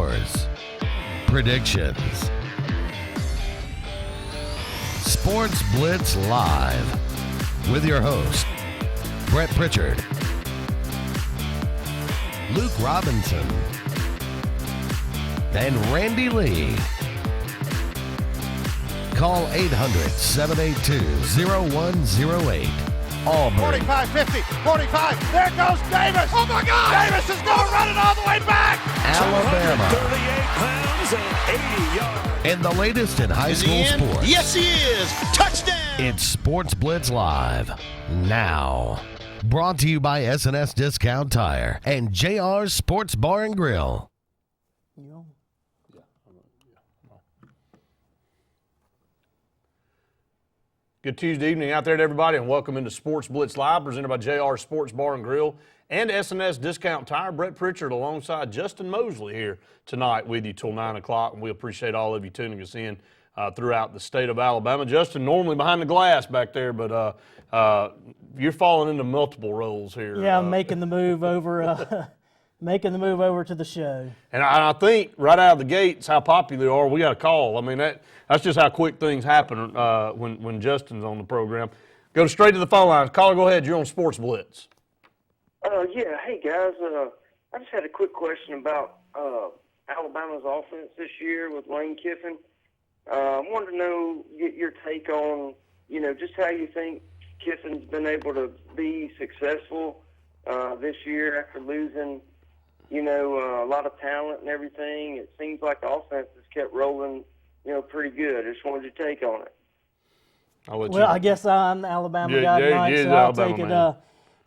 scores, predictions. Sportz Blitz Live with your host, Brett Pritchard, Luke Robinson, and Randy Lee. Call 800-782-0108. Auburn. 45, 50, 45. There goes Davis. Oh, my God. Davis is going to run it all the way back. Alabama. 38 pounds and 80 yards. And the latest in high school sports. Yes, he is. Touchdown. It's Sportz Blitz Live now. Brought to you by S&S Discount Tire and JR's Sports Bar and Grill. Good Tuesday evening out there to everybody, and welcome into Sportz Blitz Live, presented by JR Sports Bar and Grill and S&S Discount Tire. Brett Pritchard alongside Justin Mosley here tonight with you till 9 o'clock, and we appreciate all of you tuning us in throughout the state of Alabama. Justin, normally behind the glass back there, but you're falling into multiple roles here. Yeah, I'm making the move over. Making the move over to the show. And I think right out of the gates how popular they are, we got a call. I mean, that's just how quick things happen when Justin's on the program. Go straight to the phone lines. Caller, go ahead. You're on Sportz Blitz. Yeah, hey, guys. I just had a quick question about Alabama's offense this year with Lane Kiffin. I wanted to know, get your take on, just how you think Kiffin's been able to be successful this year after losing a lot of talent and everything. It seems like the offense has kept rolling, pretty good. I just wanted your take on it. I guess I'm the Alabama guy tonight, so I'll take it.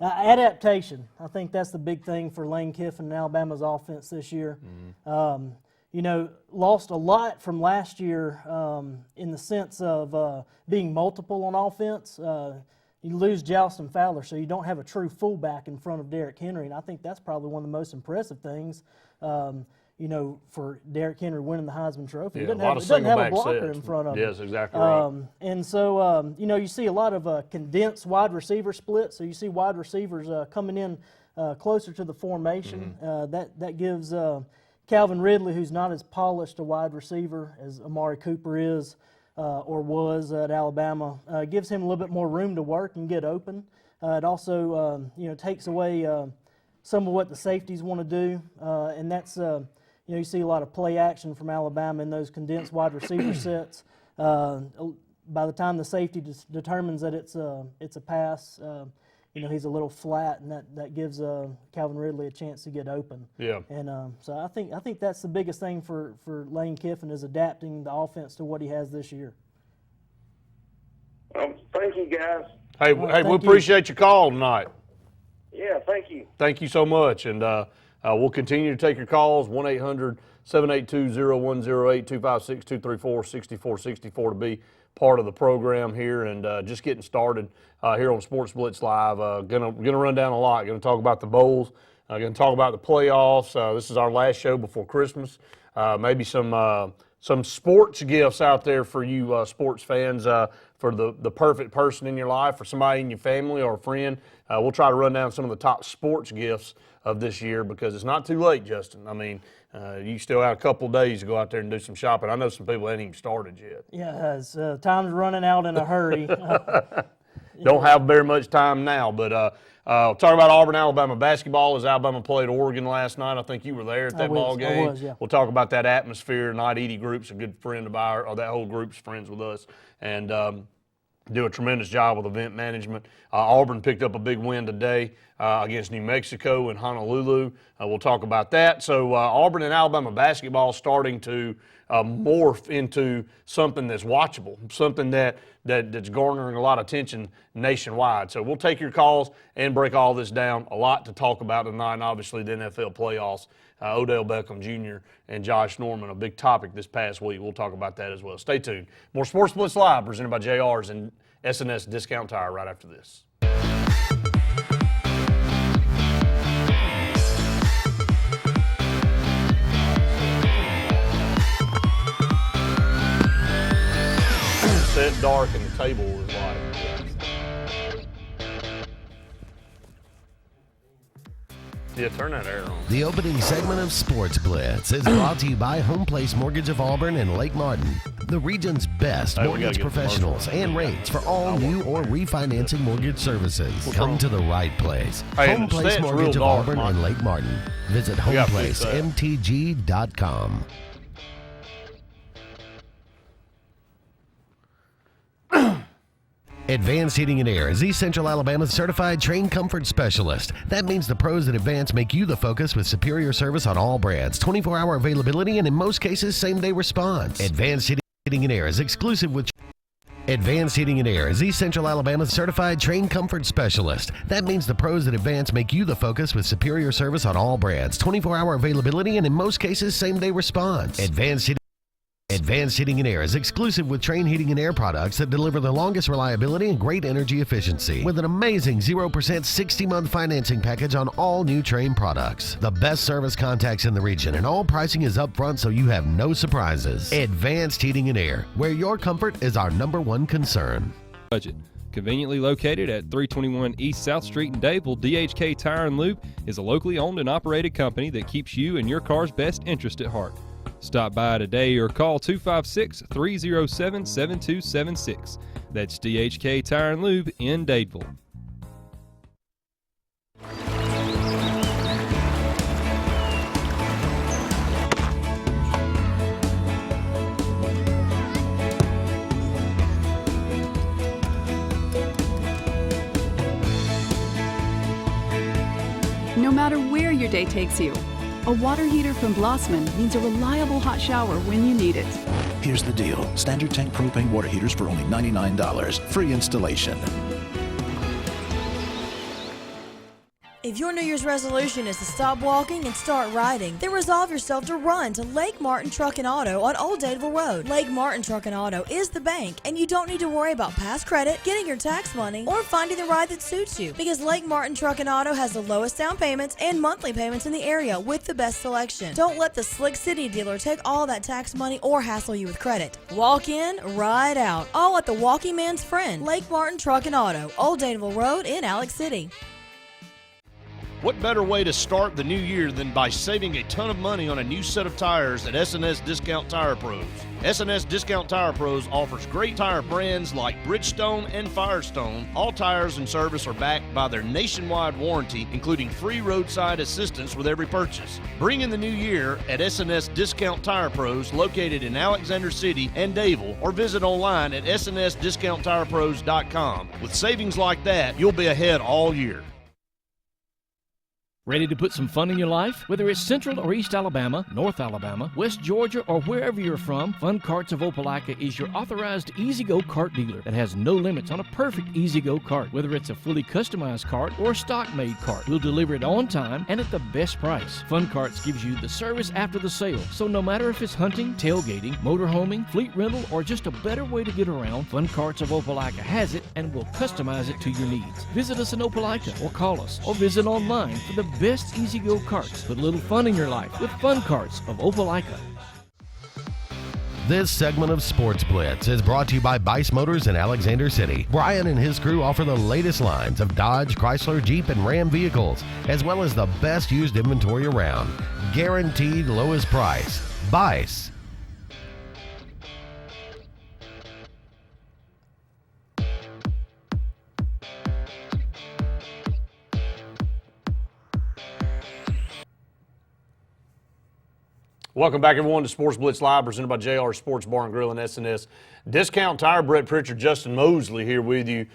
Adaptation. I think that's the big thing for Lane Kiffin and Alabama's offense this year. Mm-hmm. Lost a lot from last year in the sense of being multiple on offense. You lose Jalston Fowler, so you don't have a true fullback in front of Derrick Henry, and I think that's probably one of the most impressive things, for Derrick Henry winning the Heisman Trophy. Yeah, he doesn't have a blocker in front of him. Yes, exactly right. And so, you see a lot of condensed wide receiver splits, so you see wide receivers coming in closer to the formation. Mm-hmm. That gives Calvin Ridley, who's not as polished a wide receiver as Amari Cooper is, or was at Alabama, gives him a little bit more room to work and get open. It also, takes away some of what the safeties want to do, and that's, you see a lot of play action from Alabama in those condensed wide receiver sets. By the time the safety determines that it's a pass, he's a little flat, and that gives Calvin Ridley a chance to get open. Yeah. And so I think that's the biggest thing for Lane Kiffin is adapting the offense to what he has this year. Thank you, guys. Hey, we appreciate your call tonight. Yeah, thank you. Thank you so much, and we'll continue to take your calls, 1-800-782-0108, 256-234-6464 to be part of the program here, and just getting started here on Sportz Blitz Live. Gonna run down a lot. Gonna talk about the bowls. Gonna talk about the playoffs. This is our last show before Christmas. Maybe some sports gifts out there for you sports fans, for the perfect person in your life, for somebody in your family or a friend. We'll try to run down some of the top sports gifts of this year because it's not too late, Justin. I mean, you still have a couple of days to go out there and do some shopping. I know some people haven't even started yet. Yeah, time's running out in a hurry. Don't have very much time now, but talking about Auburn, Alabama basketball as Alabama played Oregon last night. I think you were there at that ball game. I was, yeah. We'll talk about that atmosphere tonight. Edie Group's a good friend of ours, or that whole group's friends with us, and do a tremendous job with event management. Auburn picked up a big win today against New Mexico and Honolulu. We'll talk about that. So Auburn and Alabama basketball starting to morph into something that's watchable, something that's garnering a lot of attention nationwide. So we'll take your calls and break all this down. A lot to talk about tonight, and obviously the NFL playoffs. Odell Beckham Jr. and Josh Norman, a big topic this past week. We'll talk about that as well. Stay tuned. More Sportz Blitz Live presented by JR's and S&S Discount Tire right after this. Set dark and the table is light. Yeah, turn that air on. The opening segment of Sportz Blitz is brought to you by Home Place Mortgage of Auburn and Lake Martin, the region's best mortgage professionals and rates for all new or refinancing mortgage services. Come to the right place. Hey, Home Place Mortgage of Auburn and Lake Martin. Visit homeplacemtg.com. Advanced Heating and Air is East Central Alabama's certified train comfort specialist. That means the pros at Advanced make you the focus with superior service on all brands, 24-hour availability, and in most cases, same-day response. Advanced Heating and Air is exclusive with Advanced Heating and Air is East Central Alabama's certified train comfort specialist. That means the pros at Advanced make you the focus with superior service on all brands, 24-hour availability, and in most cases, same-day response. Advanced Heating and Air is exclusive with Train Heating and Air products that deliver the longest reliability and great energy efficiency with an amazing 0% 60-month financing package on all new Train products. The best service contacts in the region, and all pricing is upfront so you have no surprises. Advanced Heating and Air, where your comfort is our #1 concern. Budget. Conveniently located at 321 East South Street in Dadeville, DHK Tire and Lube is a locally owned and operated company that keeps you and your car's best interest at heart. Stop by today or call 256-307-7276. That's DHK Tire and Lube in Dadeville. No matter where your day takes you, a water heater from Blossman means a reliable hot shower when you need it. Here's the deal. Standard tank propane water heaters for only $99. Free installation. If your New Year's resolution is to stop walking and start riding, then resolve yourself to run to Lake Martin Truck and Auto on Old Dadeville Road. Lake Martin Truck and Auto is the bank, and you don't need to worry about past credit, getting your tax money, or finding the ride that suits you, because Lake Martin Truck and Auto has the lowest down payments and monthly payments in the area with the best selection. Don't let the Slick City dealer take all that tax money or hassle you with credit. Walk in, ride out, all at the Walking Man's Friend, Lake Martin Truck and Auto, Old Dadeville Road in Alex City. What better way to start the new year than by saving a ton of money on a new set of tires at S&S Discount Tire Pros? S&S Discount Tire Pros offers great tire brands like Bridgestone and Firestone. All tires and service are backed by their nationwide warranty, including free roadside assistance with every purchase. Bring in the new year at S&S Discount Tire Pros, located in Alexander City and Dadeville, or visit online at snsdiscounttirepros.com. With savings like that, you'll be ahead all year. Ready to put some fun in your life? Whether it's Central or East Alabama, North Alabama, West Georgia, or wherever you're from, Fun Carts of Opelika is your authorized easy-go kart dealer that has no limits on a perfect easy-go kart. Whether it's a fully customized kart or a stock-made kart, we'll deliver it on time and at the best price. Fun Carts gives you the service after the sale, so no matter if it's hunting, tailgating, motorhoming, fleet rental, or just a better way to get around, Fun Carts of Opelika has it and will customize it to your needs. Visit us in Opelika or call us or visit online for the best easy-go carts. Put a little fun in your life with Fun Carts of Opelika. This segment of Sportz Blitz is brought to you by Bice Motors in Alexander City. Brian and his crew offer the latest lines of Dodge, Chrysler, Jeep, and Ram vehicles, as well as the best used inventory around. Guaranteed lowest price. Bice. Welcome back, everyone, to Sportz Blitz Live, presented by JR Sports Bar and Grill and S&S Discount Tire. Brett Pritchard, Justin Mosley here with you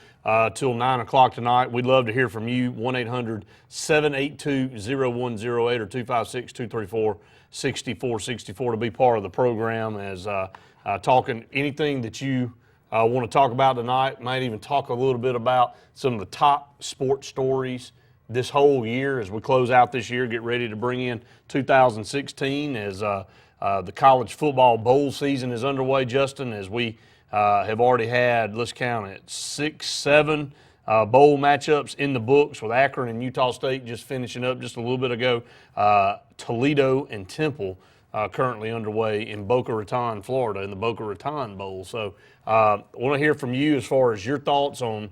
till 9 o'clock tonight. We'd love to hear from you, 1-800-782-0108 or 256-234-6464 to be part of the program as talking anything that you want to talk about tonight. Might even talk a little bit about some of the top sports stories this whole year as we close out this year, get ready to bring in 2016 as the college football bowl season is underway, Justin, as we have already had, let's count it, 6, 7 bowl matchups in the books with Akron and Utah State just finishing up just a little bit ago. Toledo and Temple currently underway in Boca Raton, Florida, in the Boca Raton Bowl. So I want to hear from you as far as your thoughts on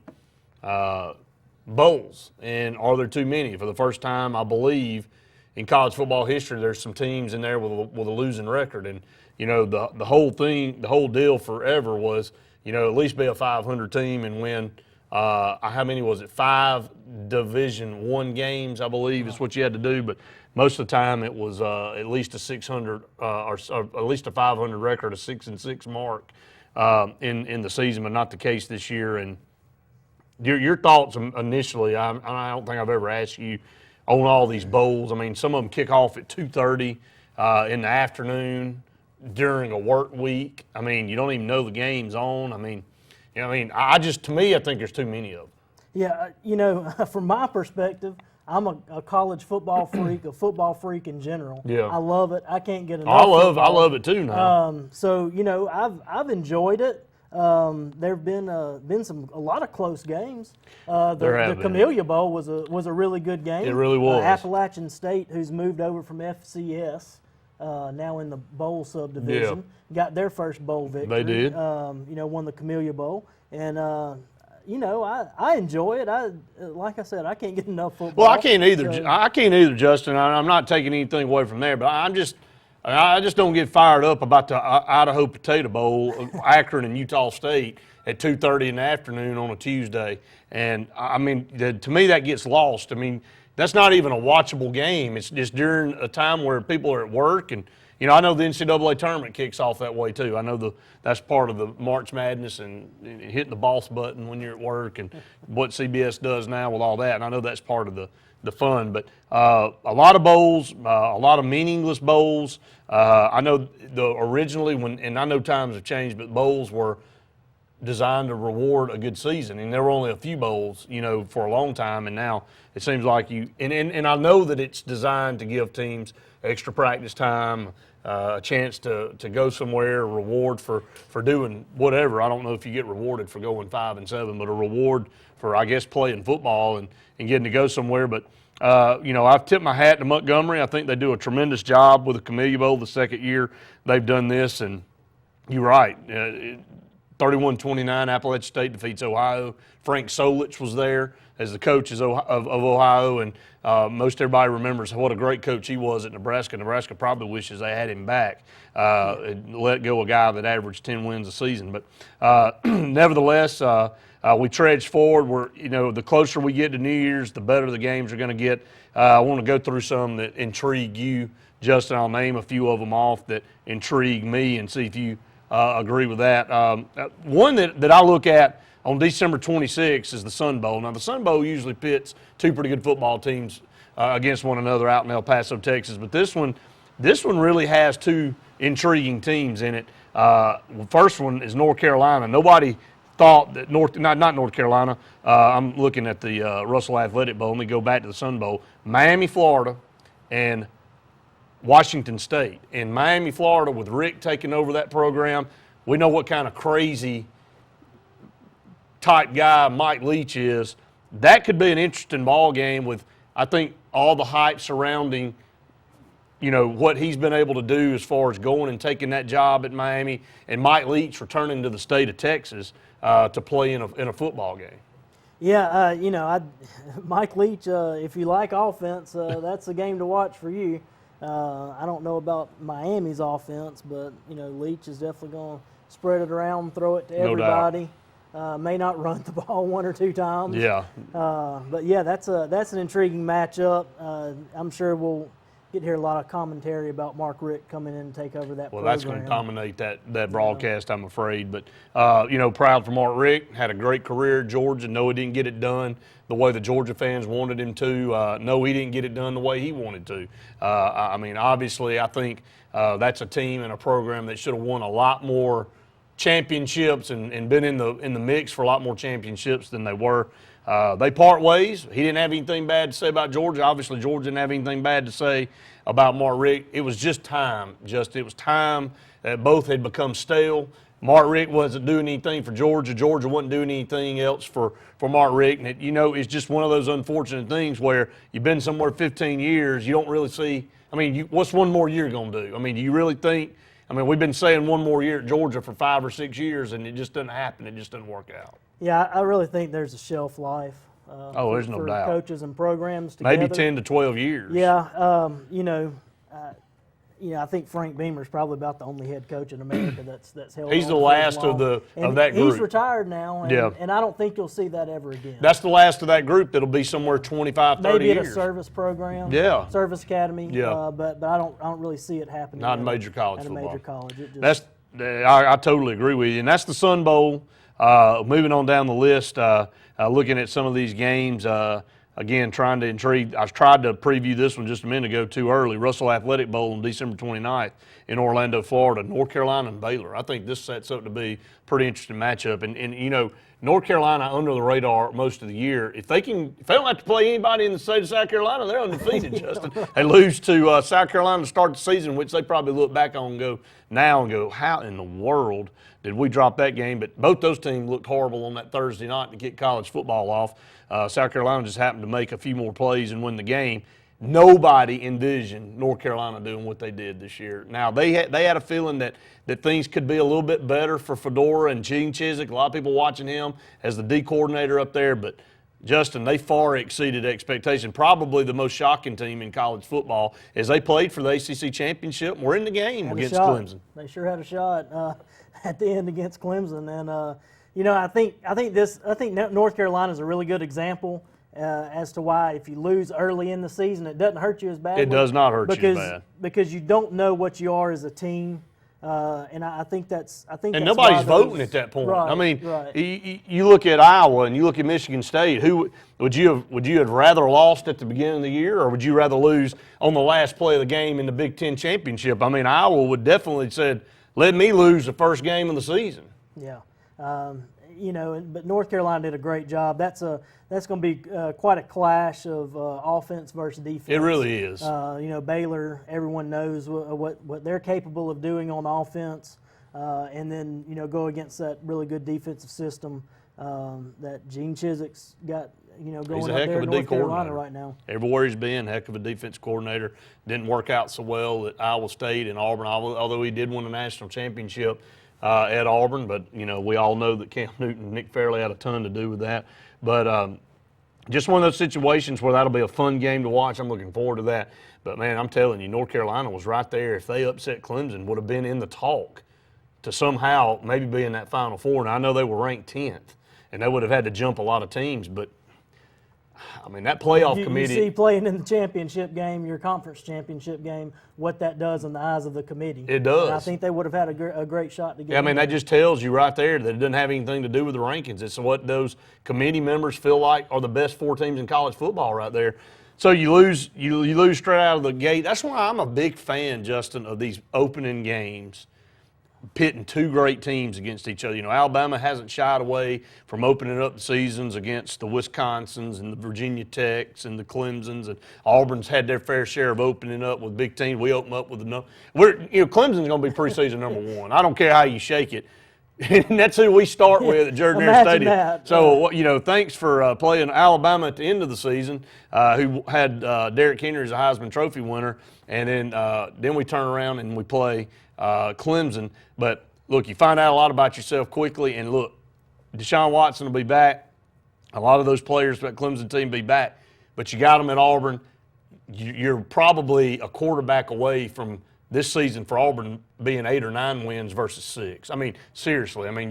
bowls, and are there too many? For the first time, I believe, in college football history, there's some teams in there with a losing record. And, you know, the whole deal forever was, you know, at least be a 500 team and win, how many was it? 5 Division I games, I believe, is what you had to do. But most of the time it was at least a 600 or at least a 500 record, a 6-6 mark in the season, but not the case this year. And your thoughts initially, I don't think I've ever asked you on all these bowls. I mean, some of them kick off at 2:30 in the afternoon during a work week. I mean, you don't even know the game's on. I mean, you know, to me, I think there's too many of them. Yeah, you know, from my perspective, I'm a college football freak, a football freak in general. Yeah. I love it. I can't get enough. I love it too now. So, you know, I've enjoyed it. There've been a lot of close games. The Camellia Bowl was a really good game. It really was. Appalachian State, who's moved over from FCS, now in the bowl subdivision, got their first bowl victory. They did. You know, won the Camellia Bowl, and you know, I enjoy it. Like I said, I can't get enough football. Well, I can't either. So. I can't either, Justin. I'm not taking anything away from there, but I just don't get fired up about the Idaho Potato Bowl, Akron and Utah State at 2:30 in the afternoon on a Tuesday. And I mean, to me, that gets lost. I mean, that's not even a watchable game. It's just during a time where people are at work. And, you know, I know the NCAA tournament kicks off that way too. I know that's part of the March Madness and hitting the boss button when you're at work and what CBS does now with all that. And I know that's part of the fun. But a lot of bowls, a lot of meaningless bowls. I know originally and I know times have changed, but bowls were designed to reward a good season, and there were only a few bowls, you know, for a long time, and now it seems like and I know that it's designed to give teams extra practice time, a chance to go somewhere, a reward for doing whatever. I don't know if you get rewarded for going 5-7, but a reward for, I guess, playing football and getting to go somewhere. But you know, I've tipped my hat to Montgomery. I think they do a tremendous job with the Camellia Bowl the second year they've done this, and you're right. 31-29, Appalachian State defeats Ohio. Frank Solich was there as the coach of Ohio, and most everybody remembers what a great coach he was at Nebraska. Nebraska probably wishes they had him back and let go a guy that averaged 10 wins a season. But nevertheless, we trudge forward. You know, the closer we get to New Year's, the better the games are going to get. I want to go through some that intrigue you, Justin. I'll name a few of them off that intrigue me and see if you agree with that. One that I look at on December 26th is the Sun Bowl. Now, the Sun Bowl usually pits two pretty good football teams against one another out in El Paso, Texas. But this one really has two intriguing teams in it. First one is North Carolina. Nobody thought that not North Carolina. I'm looking at the Russell Athletic Bowl. Let me go back to the Sun Bowl. Miami, Florida, and Washington State. In Miami, Florida, with Rick taking over that program, we know what kind of crazy type guy Mike Leach is. That could be an interesting ball game with, I think, all the hype surrounding, you know, what he's been able to do as far as going and taking that job at Miami, and Mike Leach returning to the state of Texas to play in a football game. Yeah, you know, Mike Leach, if you like offense, that's a game to watch for you. I don't know about Miami's offense, but, you know, Leach is definitely going to spread it around, throw it to everybody. May not run the ball one or two times. Yeah. But, yeah, that's an intriguing matchup. I'm sure we'll get to hear a lot of commentary about Mark Richt coming in and take over that program. Well, that's going to dominate that broadcast, I'm afraid. But, you know, proud for Mark Richt. Had a great career at Georgia. No, he didn't get it done the way the Georgia fans wanted him to. No, he didn't get it done the way he wanted to. I mean, obviously, I think that's a team and a program that should have won a lot more championships and been in the mix for a lot more championships than they were. They part ways. He didn't have anything bad to say about Georgia. Obviously, Georgia didn't have anything bad to say about Mark Richt. It was just time. It was time that both had become stale. Mark Richt wasn't doing anything for Georgia. Georgia wasn't doing anything else for Mark Richt. And, you know, it's just one of those unfortunate things where you've been somewhere 15 years, you don't really see – I mean, what's one more year going to do? I mean, do you really think – I mean, we've been saying one more year at Georgia for 5 or 6 years, and it just doesn't happen. It just doesn't work out. Yeah, I really think there's a shelf life There's no for doubt. coaches and programs together. Maybe 10 to 12 years. Yeah, I think Frank Beamer's probably about the only head coach in America that's held. He's on the for last as long. of that group. He's retired now, and I don't think you'll see that ever again. That's the last of that group that'll be somewhere 25, 30 Maybe years. at a service program, service academy. Yeah. But I don't really see it happening. Not in major college football. At a major college. It just, I totally agree with you, and that's the Sun Bowl. Moving on down the list, looking at some of these games. Again, trying to intrigue. I tried to preview this one just a minute ago too early. Russell Athletic Bowl on December 29th in Orlando, Florida. North Carolina and Baylor. I think this sets up to be a pretty interesting matchup. And North Carolina under the radar most of the year. If they don't have to play anybody in the state of South Carolina, they're undefeated, Justin. They lose to South Carolina to start the season, which they probably look back on and go, how in the world did we drop that game? But both those teams looked horrible on that Thursday night to kick college football off. South Carolina just happened to make a few more plays and win the game. Nobody envisioned North Carolina doing what they did this year. Now, they had a feeling that things could be a little bit better for Fedora and Gene Chizik. A lot of people watching him as the D coordinator up there. But, Justin, they far exceeded expectation. Probably the most shocking team in college football as they played for the ACC championship and were in the game against Clemson. They sure had a shot at the end against Clemson. And, I think North Carolina is a really good example as to why if you lose early in the season, it doesn't hurt you as bad. It does not hurt you as bad because you don't know what you are as a team, and I think that's and nobody's voting at that point. Right, I mean, right. You look at Iowa and you look at Michigan State. Who would you have rather lost at the beginning of the year, or would you rather lose on the last play of the game in the Big Ten championship? I mean, Iowa would definitely said, "Let me lose the first game of the season." Yeah. But North Carolina did a great job. That's going to be quite a clash of offense versus defense. It really is. Baylor, everyone knows what they're capable of doing on offense, and then go against that really good defensive system that Gene Chizik's got. Going He's a up heck there of a in D North Carolina coordinator right now. Everywhere he's been, heck of a defense coordinator. Didn't work out so well at Iowa State and Auburn, although he did win a national championship at Auburn. But, we all know that Cam Newton and Nick Fairley had a ton to do with that. But just one of those situations where that'll be a fun game to watch. I'm looking forward to that. But, man, I'm telling you, North Carolina was right there. If they upset Clemson, would have been in the talk to somehow maybe be in that Final Four. And I know they were ranked 10th, and they would have had to jump a lot of teams. But, I mean, that playoff committee. You see playing in the championship game, your conference championship game, what that does in the eyes of the committee. It does. And I think they would have had a great shot to get I mean, that just tells you right there that it doesn't have anything to do with the rankings. It's what those committee members feel like are the best four teams in college football right there. So you lose straight out of the gate. That's why I'm a big fan, Justin, of these opening games, pitting two great teams against each other. Alabama hasn't shied away from opening up the seasons against the Wisconsins and the Virginia Techs and the Clemsons, and Auburn's had their fair share of opening up with big teams. We open up with Clemson's going to be preseason number one. I don't care how you shake it. And that's who we start with at Jordan Hare Stadium. That. So, thanks for playing Alabama at the end of the season, who had Derrick Henry as a Heisman Trophy winner, and then we turn around and we play Clemson. But, look, you find out a lot about yourself quickly, and, look, Deshaun Watson will be back. A lot of those players from that Clemson team will be back. But you got them at Auburn. You're probably a quarterback away from this season for Auburn being 8 or 9 wins versus 6. I mean, seriously. I mean,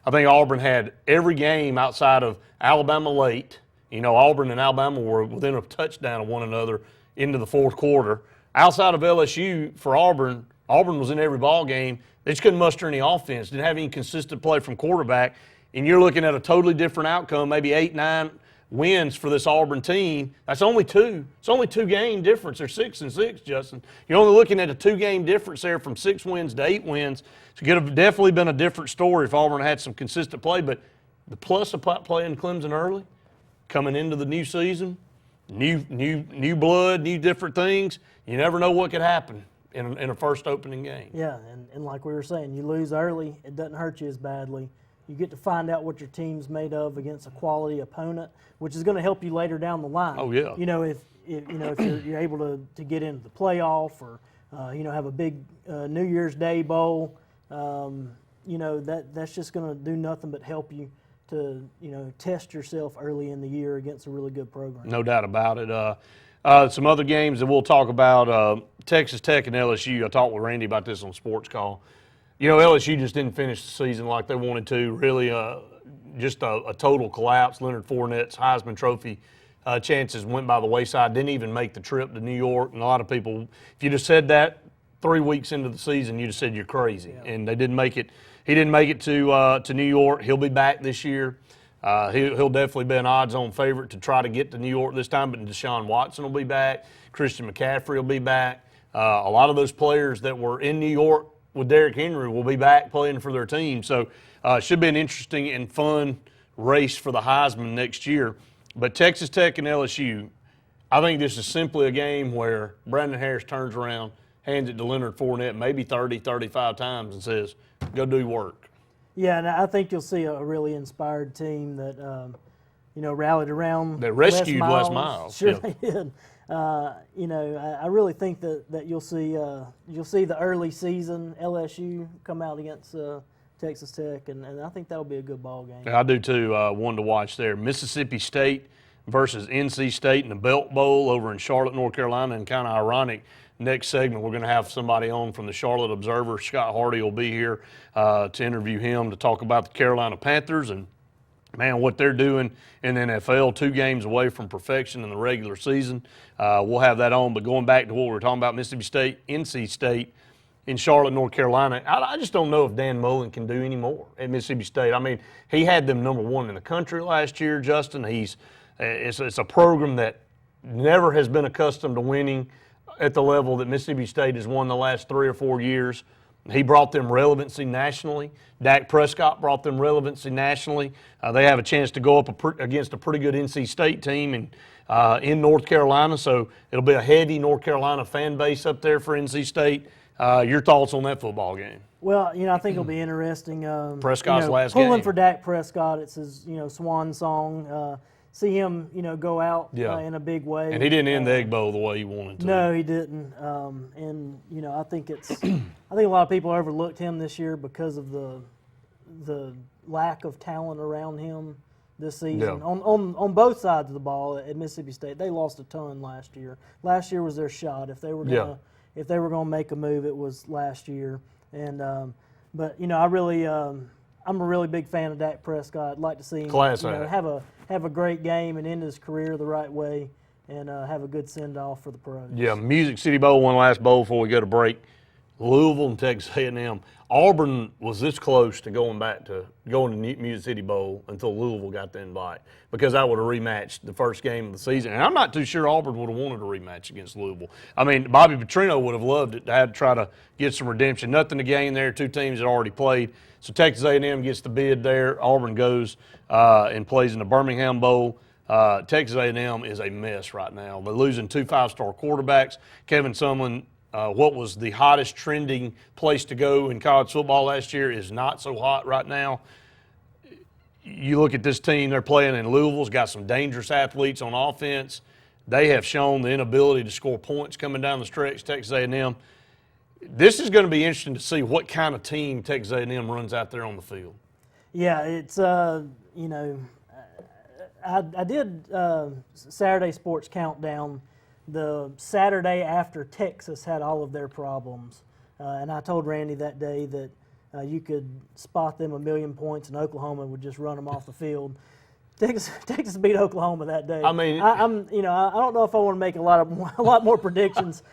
I think Auburn had every game outside of Alabama late. Auburn and Alabama were within a touchdown of one another into the fourth quarter. Outside of LSU, for Auburn was in every ball game. They just couldn't muster any offense, didn't have any consistent play from quarterback. And you're looking at a totally different outcome, maybe 8, 9 wins for this Auburn team. That's only 2. It's only 2-game difference. They're 6-6, Justin. You're only looking at a 2-game difference there from 6 wins to 8 wins. So it could have definitely been a different story if Auburn had some consistent play. But the plus of playing Clemson early, coming into the new season, new blood, new different things, you never know what could happen in a first opening game. Yeah, and like we were saying, you lose early, it doesn't hurt you as badly. You get to find out what your team's made of against a quality opponent, which is going to help you later down the line. Oh, yeah. If you're able to get into the playoff or have a big New Year's Day bowl, that's just going to do nothing but help you test yourself early in the year against a really good program. No doubt about it. Some other games that we'll talk about, Texas Tech and LSU. I talked with Randy about this on Sports Call. LSU just didn't finish the season like they wanted to. Really, just a total collapse. Leonard Fournette's Heisman Trophy chances went by the wayside. Didn't even make the trip to New York. And a lot of people, if you just said that 3 weeks into the season, you'd have said you're crazy. Yeah. And they didn't make it. He didn't make it to New York. He'll be back this year. He'll definitely be an odds-on favorite to try to get to New York this time. But Deshaun Watson will be back. Christian McCaffrey will be back. A lot of those players that were in New York with Derrick Henry will be back playing for their team. So it should be an interesting and fun race for the Heisman next year. But Texas Tech and LSU, I think this is simply a game where Brandon Harris turns around, hands it to Leonard Fournette maybe 30, 35 times and says, go do work. Yeah, and I think you'll see a really inspired team that, rallied around. They rescued Les Miles. Sure, they did. I really think that you'll see the early season LSU come out against Texas Tech, and I think that'll be a good ball game. I do too. One to watch there. Mississippi State versus NC State in the Belt Bowl over in Charlotte, North Carolina, and kind of ironic. Next segment, we're going to have somebody on from the Charlotte Observer. Scott Hardy will be here to interview him to talk about the Carolina Panthers and, man, what they're doing in the NFL, 2 games away from perfection in the regular season. We'll have that on. But going back to what we were talking about, Mississippi State, NC State in Charlotte, North Carolina, I just don't know if Dan Mullen can do any more at Mississippi State. I mean, he had them number 1 in the country last year, Justin. It's a program that never has been accustomed to winning at the level that Mississippi State has won the last 3 or 4 years. He brought them relevancy nationally. Dak Prescott brought them relevancy nationally. They have a chance to go up against a pretty good NC State team in North Carolina, so it'll be a heavy North Carolina fan base up there for NC State. Your thoughts on that football game? Well, I think it'll be interesting. Prescott's last game. Pulling for Dak Prescott, it's his swan song. See him, go out in a big way. And he didn't end the Egg Bowl the way he wanted to. No, he didn't. I think I think a lot of people overlooked him this year because of the lack of talent around him this season. Yeah. On both sides of the ball at Mississippi State, they lost a ton last year. Last year was their shot. If they were gonna make a move, it was last year. And I'm a really big fan of Dak Prescott. I'd like to see him have a great game and end his career the right way and have a good send-off for the pros. Yeah, Music City Bowl, one last bowl before we go to break. Louisville and Texas A&M. Auburn was this close to going to Music City Bowl until Louisville got the invite because that would have rematched the first game of the season. And I'm not too sure Auburn would have wanted a rematch against Louisville. I mean, Bobby Petrino would have loved it to have to try to get some redemption. Nothing to gain there. 2 teams had already played. So Texas A&M gets the bid there. Auburn goes and plays in the Birmingham Bowl. Texas A&M is a mess right now. They're losing 2 5-star quarterbacks. Kevin Sumlin, what was the hottest trending place to go in college football last year is not so hot right now. You look at this team they're playing in Louisville's got some dangerous athletes on offense. They have shown the inability to score points coming down the stretch, Texas A&M. This is going to be interesting to see what kind of team Texas A&M runs out there on the field. Yeah, it's, I did Saturday Sports Countdown the Saturday after Texas had all of their problems. And I told Randy that day that you could spot them 1,000,000 points and Oklahoma would just run them off the field. Texas beat Oklahoma that day. I mean, I don't know if I want to make a lot more predictions,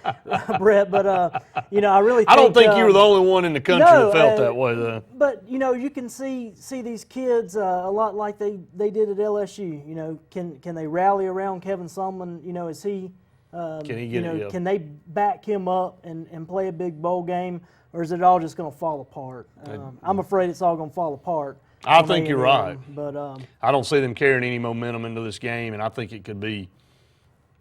Brett, but I really think, I don't think you were the only one in the country that felt that way, though. But you can see these kids a lot like they did at LSU. Can they rally around Kevin Sumlin? Is he? Can they back him up and play a big bowl game, or is it all just going to fall apart? I'm afraid it's all going to fall apart. I think you're right. But I don't see them carrying any momentum into this game, and I think it could be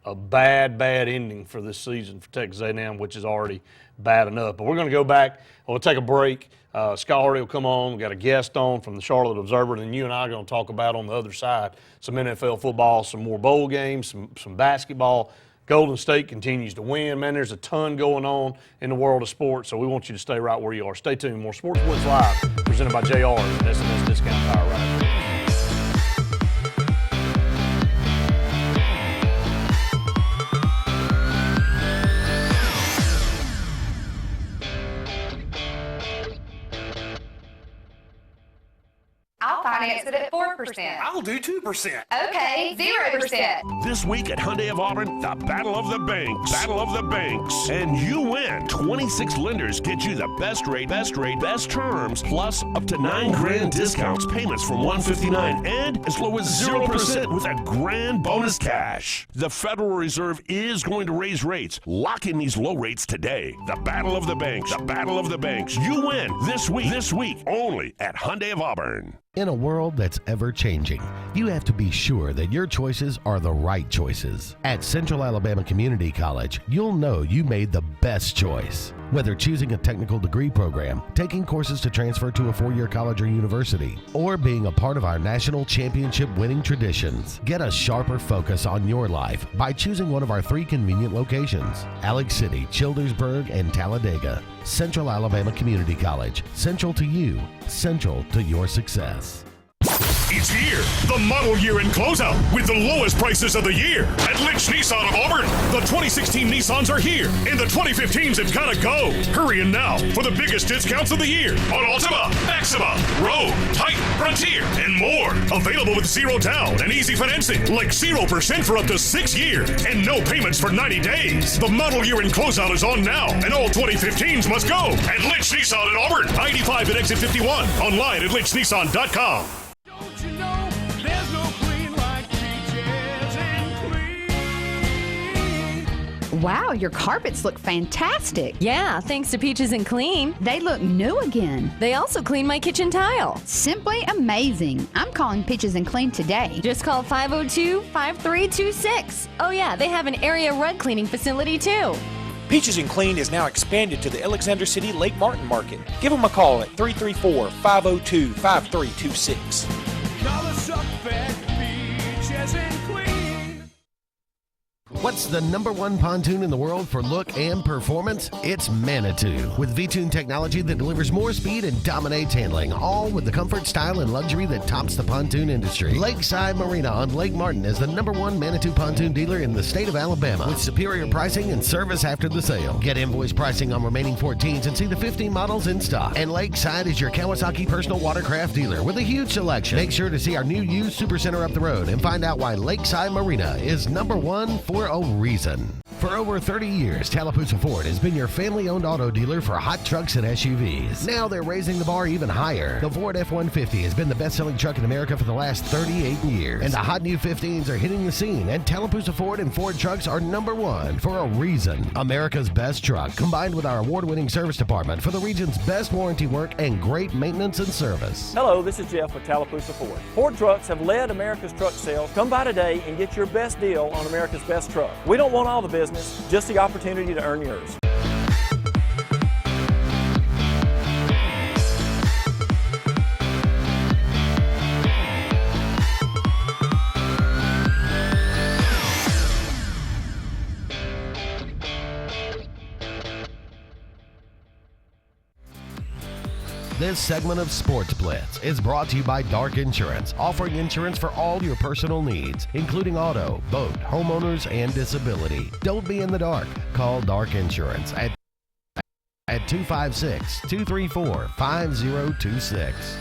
a bad ending for this season for Texas A&M, which is already bad enough. But we're going to go back. We'll take a break. Scott Hardy will come on. We've got a guest on from the Charlotte Observer, and then you and I are going to talk about on the other side some NFL football, some more bowl games, some basketball. Golden State continues to win. Man, there's a ton going on in the world of sports, so we want you to stay right where you are. Stay tuned. More Sportz Blitz Live, presented by JR and SNS Discount Tire right now. finance it at 4%. I'll do 2%. Okay, 0%. This week at Hyundai of Auburn, the Battle of the Banks. Battle of the Banks. And you win. 26 lenders get you the best rate, best terms, plus up to $9,000 discounts, payments from $159, and as low as 0% with a grand bonus cash. The Federal Reserve is going to raise rates. Lock in these low rates today. The Battle of the Banks. The Battle of the Banks. You win this week only at Hyundai of Auburn. In a world that's ever-changing, you have to be sure that your choices are the right choices. At Central Alabama Community College, you'll know you made the best choice. Whether choosing a technical degree program, taking courses to transfer to a four-year college or university, or being a part of our national championship winning traditions, get a sharper focus on your life by choosing one of our 3 convenient locations: Alex City, Childersburg, and Talladega. Central Alabama Community College. Central to you. Central to your success. It's here, the model year end closeout with the lowest prices of the year at Lynch Nissan of Auburn. The 2016 Nissans are here, and the 2015s have got to go. Hurry in now for the biggest discounts of the year on Altima, Maxima, Rogue, Titan, Frontier, and more. Available with zero down and easy financing, like 0% for up to 6 years and no payments for 90 days. The model year end closeout is on now, and all 2015s must go at Lynch Nissan at Auburn, I-85 at exit 51. Online at lynchnissan.com. You know, there's no queen like Peaches and Clean. Wow, your carpets look fantastic. Yeah, thanks to Peaches and Clean. They look new again. They also clean my kitchen tile. Simply amazing. I'm calling Peaches and Clean today. Just call 502-5326. Oh yeah, they have an area rug cleaning facility too. Peaches and Clean is now expanded to the Alexander City Lake Martin Market. Give them a call at 334-502-5326. Color suck back, Peaches and Clean. What's the #1 pontoon in the world for look and performance? It's Manitou. With V-Tune technology that delivers more speed and dominates handling, all with the comfort, style, and luxury that tops the pontoon industry. Lakeside Marina on Lake Martin is the #1 Manitou pontoon dealer in the state of Alabama, with superior pricing and service after the sale. Get invoice pricing on remaining 14s and see the 15 models in stock. And Lakeside is your Kawasaki personal watercraft dealer with a huge selection. Make sure to see our new used Supercenter up the road and find out why Lakeside Marina is #1 for a reason. For over 30 years, Tallapoosa Ford has been your family-owned auto dealer for hot trucks and SUVs. Now they're raising the bar even higher. The Ford F-150 has been the best-selling truck in America for the last 38 years. And the hot new 15s are hitting the scene, and Tallapoosa Ford and Ford trucks are #1 for a reason. America's best truck, combined with our award-winning service department for the region's best warranty work and great maintenance and service. Hello, this is Jeff with Tallapoosa Ford. Ford trucks have led America's truck sales. Come by today and get your best deal on America's best truck. We don't want all the business, just the opportunity to earn yours. This segment of Sportz Blitz is brought to you by Dark Insurance, offering insurance for all your personal needs, including auto, boat, homeowners, and disability. Don't be in the dark. Call Dark Insurance at 256-234-5026.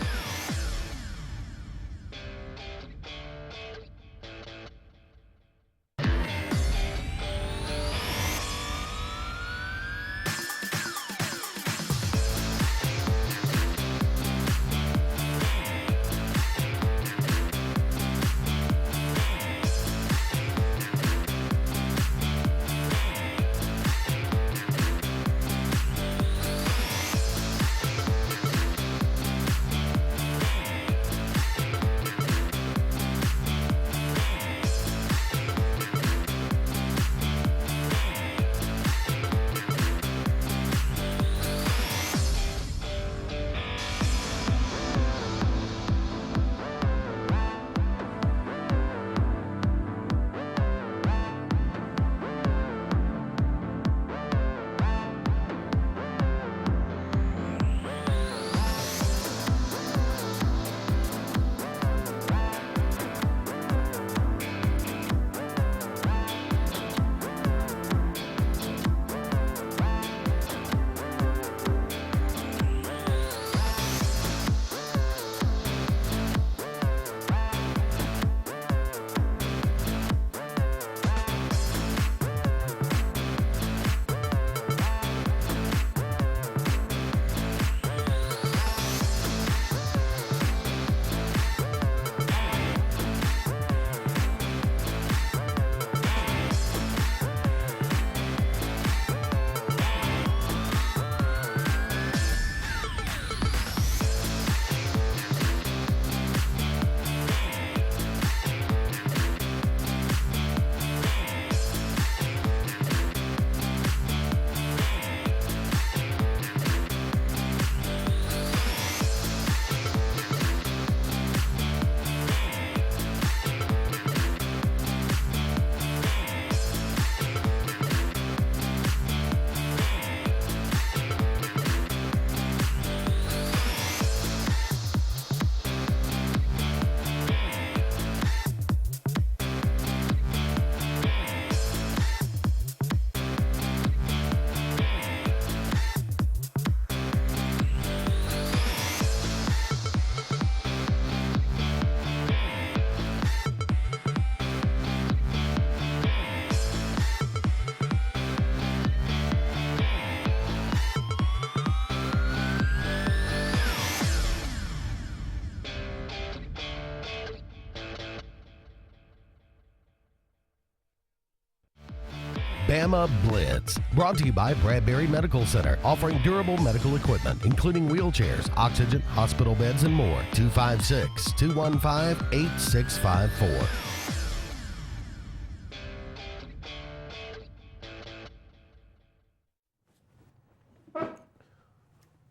Bama Blitz. Brought to you by Bradbury Medical Center, offering durable medical equipment, including wheelchairs, oxygen, hospital beds, and more. 256-215-8654.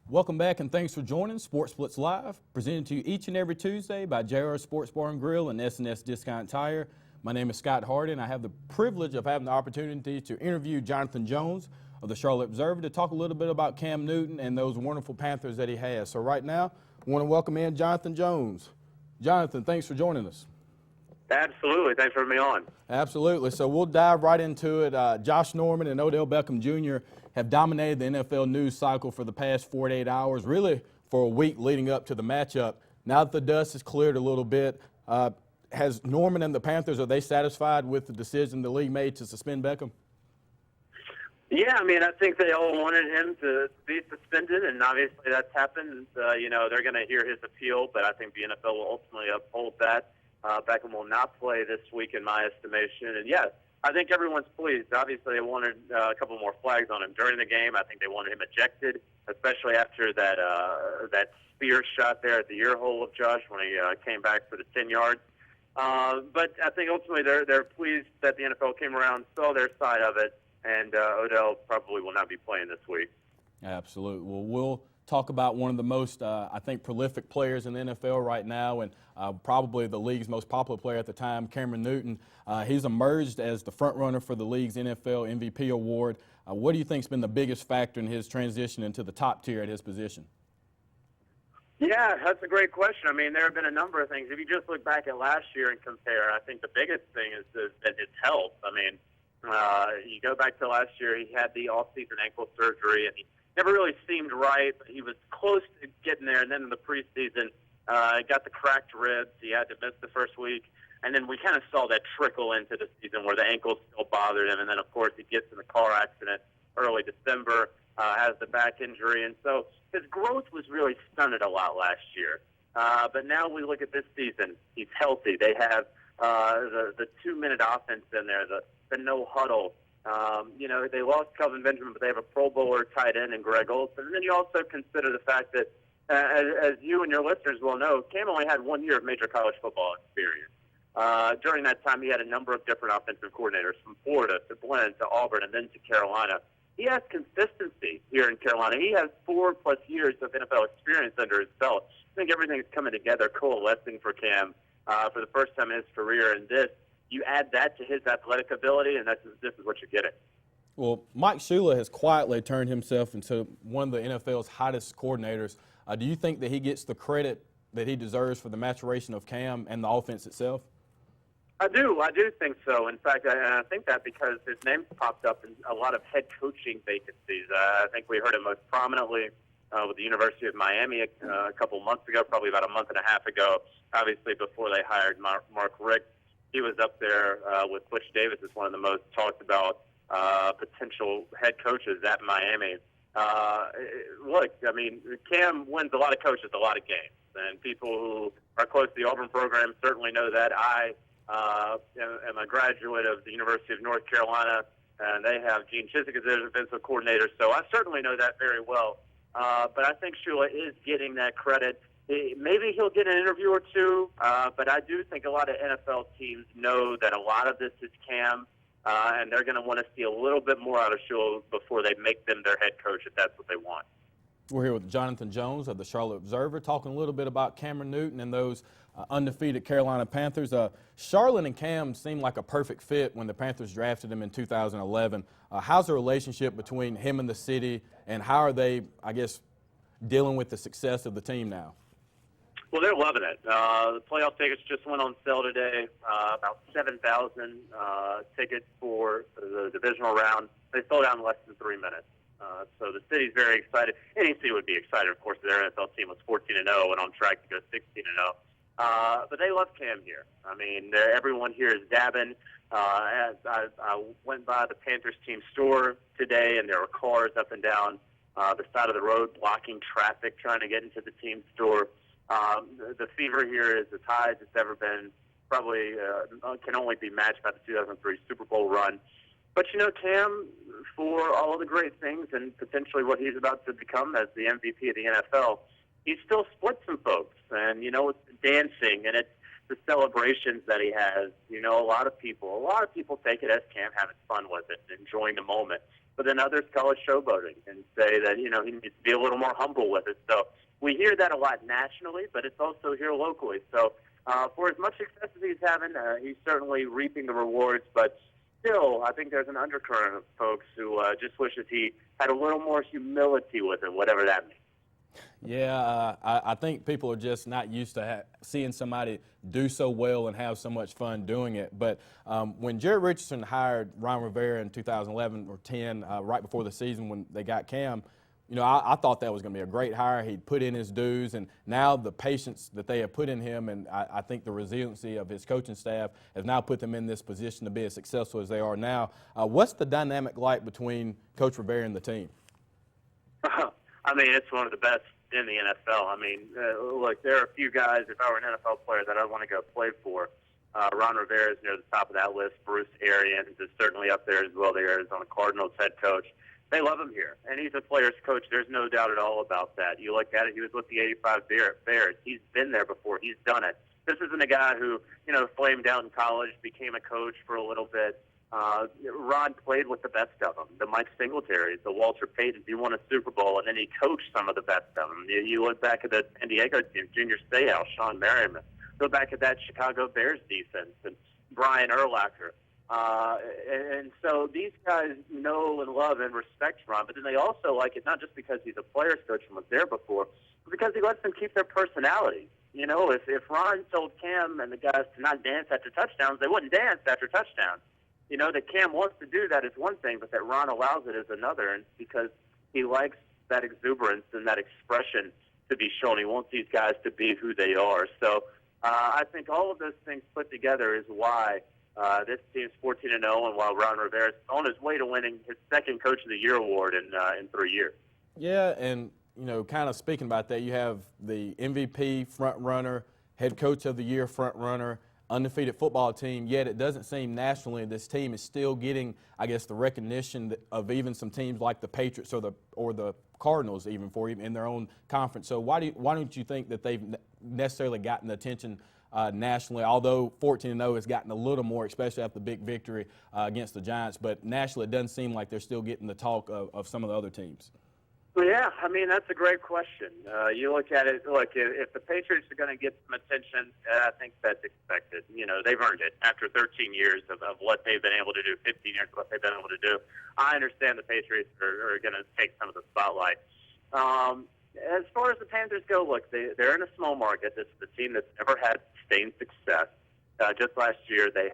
Welcome back, and thanks for joining Sportz Blitz Live, presented to you each and every Tuesday by JR Sports Bar and Grill and S&S Discount Tire. My name is Scott Hardy, and I have the privilege of having the opportunity to interview Jonathan Jones of the Charlotte Observer to talk a little bit about Cam Newton and those wonderful Panthers that he has. So right now, I want to welcome in Jonathan Jones. Jonathan, thanks for joining us. Absolutely. Thanks for having me on. Absolutely. So we'll dive right into it. Josh Norman and Odell Beckham Jr. have dominated the NFL news cycle for the past 48 hours, really for a week leading up to the matchup. Now that the dust has cleared a little bit, has Norman and the Panthers, are they satisfied with the decision the league made to suspend Beckham? Yeah, I mean, I think they all wanted him to be suspended, and obviously that's happened. You know, they're going to hear his appeal, but I think the NFL will ultimately uphold that. Beckham will not play this week in my estimation. And, yes, I think everyone's pleased. Obviously, they wanted a couple more flags on him during the game. I think they wanted him ejected, especially after that spear shot there at the ear hole of Josh when he came back for the 10 yards. But I think ultimately they're pleased that the NFL came around, saw their side of it, and Odell probably will not be playing this week. Absolutely. Well, we'll talk about one of the most, I think, prolific players in the NFL right now, and probably the league's most popular player at the time, Cameron Newton. He's emerged as the front runner for the league's NFL MVP award. What do you think has been the biggest factor in his transition into the top tier at his position? Yeah, that's a great question. I mean, there have been a number of things. If you just look back at last year and compare, I think the biggest thing is his health. I mean, you go back to last year, he had the off-season ankle surgery, and he never really seemed right, but he was close to getting there. And then in the preseason, got the cracked ribs. He had to miss the first week. And then we kind of saw that trickle into the season where the ankle still bothered him. And then, of course, he gets in a car accident early December, has the back injury. And so his growth was really stunted a lot last year. But now we look at this season. He's healthy. They have the 2-minute offense in there, the no huddle. You know, they lost Kelvin Benjamin, but they have a Pro Bowler tight end in Greg Olsen. And then you also consider the fact that, as you and your listeners will know, Cam only had 1 year of major college football experience. During that time, he had a number of different offensive coordinators, from Florida to Glenn to Auburn and then to Carolina. He has consistency here in Carolina. He has 4+ years of NFL experience under his belt. I think everything's coming together, coalescing for Cam for the first time in his career. And you add that to his athletic ability, and this is what you're getting. Well, Mike Shula has quietly turned himself into one of the NFL's hottest coordinators. Do you think that he gets the credit that he deserves for the maturation of Cam and the offense itself? I do think so. In fact, I think that because his name's popped up in a lot of head coaching vacancies. I think we heard him most prominently with the University of Miami a couple months ago, probably about a month and a half ago, obviously before they hired Mark Richt. He was up there with Butch Davis as one of the most talked about potential head coaches at Miami. Look, I mean, Cam wins a lot of coaches, a lot of games. And people who are close to the Auburn program certainly know that. I am a graduate of the University of North Carolina, and they have Gene Chizik as their defensive coordinator, so I certainly know that very well. But I think Shula is getting that credit. Maybe he'll get an interview or two, but I do think a lot of NFL teams know that a lot of this is Cam, and they're going to want to see a little bit more out of Shula before they make them their head coach, if that's what they want. We're here with Jonathan Jones of the Charlotte Observer, talking a little bit about Cameron Newton and those undefeated Carolina Panthers. Charlotte and Cam seemed like a perfect fit when the Panthers drafted him in 2011. How's the relationship between him and the city, and how are they, I guess, dealing with the success of the team now? Well, they're loving it. The playoff tickets just went on sale today, about 7,000 tickets for the divisional round. They sold out in less than 3 minutes. So the city's very excited. Any city would be excited, of course, their NFL team was 14-0 and on track to go 16-0. But they love Cam here. I mean, everyone here is dabbing. I went by the Panthers team store today, and there were cars up and down the side of the road blocking traffic trying to get into the team store. The fever here is as high as it's ever been. Probably can only be matched by the 2003 Super Bowl run. But, Cam, for all of the great things and potentially what he's about to become as the MVP of the NFL, he still splits some folks. And, it's the dancing and it's the celebrations that he has. A lot of people take it as Cam having fun with it and enjoying the moment. But then others call it showboating and say that, he needs to be a little more humble with it. So we hear that a lot nationally, but it's also here locally. So for as much success as he's having, he's certainly reaping the rewards. But still, I think there's an undercurrent of folks who just wishes he had a little more humility with it, whatever that means. Yeah, I think people are just not used to seeing somebody do so well and have so much fun doing it. But when Jerry Richardson hired Ron Rivera in 2011 or 10, right before the season when they got Cam, I thought that was going to be a great hire. He'd put in his dues, and now the patience that they have put in him, and I think the resiliency of his coaching staff has now put them in this position to be as successful as they are now. What's the dynamic like between Coach Rivera and the team? It's one of the best in the NFL. Look, there are a few guys, if I were an NFL player, that I'd want to go play for. Ron Rivera is near the top of that list. Bruce Arians is certainly up there as well, the Arizona Cardinals head coach. They love him here, and he's a player's coach. There's no doubt at all about that. You look at it, he was with the 85 Bears. He's been there before. He's done it. This isn't a guy who, flamed out in college, became a coach for a little bit. Ron played with the best of them, the Mike Singletaries, the Walter Paytons. He won a Super Bowl, and then he coached some of the best of them. You look back at the San Diego team, Junior Seau, Sean Merriman. Go back at that Chicago Bears defense, and Brian Urlacher. And so these guys know and love and respect Ron, but then they also like it not just because he's a player's coach and was there before, but because he lets them keep their personality. If Ron told Cam and the guys to not dance after touchdowns, they wouldn't dance after touchdowns. That Cam wants to do that is one thing, but that Ron allows it is another, and because he likes that exuberance and that expression to be shown. He wants these guys to be who they are. So I think all of those things put together is why this team's 14-0, and while Ron Rivera is on his way to winning his second Coach of the Year award in 3 years. Yeah, and kind of speaking about that, you have the MVP front runner, head coach of the year front runner, undefeated football team, yet it doesn't seem nationally this team is still getting, I guess, the recognition of even some teams like the Patriots or the Cardinals even in their own conference. So why don't you think that they've necessarily gotten the attention nationally, although 14-0 has gotten a little more, especially after the big victory against the Giants, but nationally it doesn't seem like they're still getting the talk of some of the other teams? Well, yeah, that's a great question. You look at it, if the Patriots are going to get some attention, I think that's expected. They've earned it after 13 years of what they've been able to do, 15 years of what they've been able to do. I understand the Patriots are going to take some of the spotlight. As far as the Panthers go, look, they're in a small market. This is a team that's never had sustained success. Just last year, they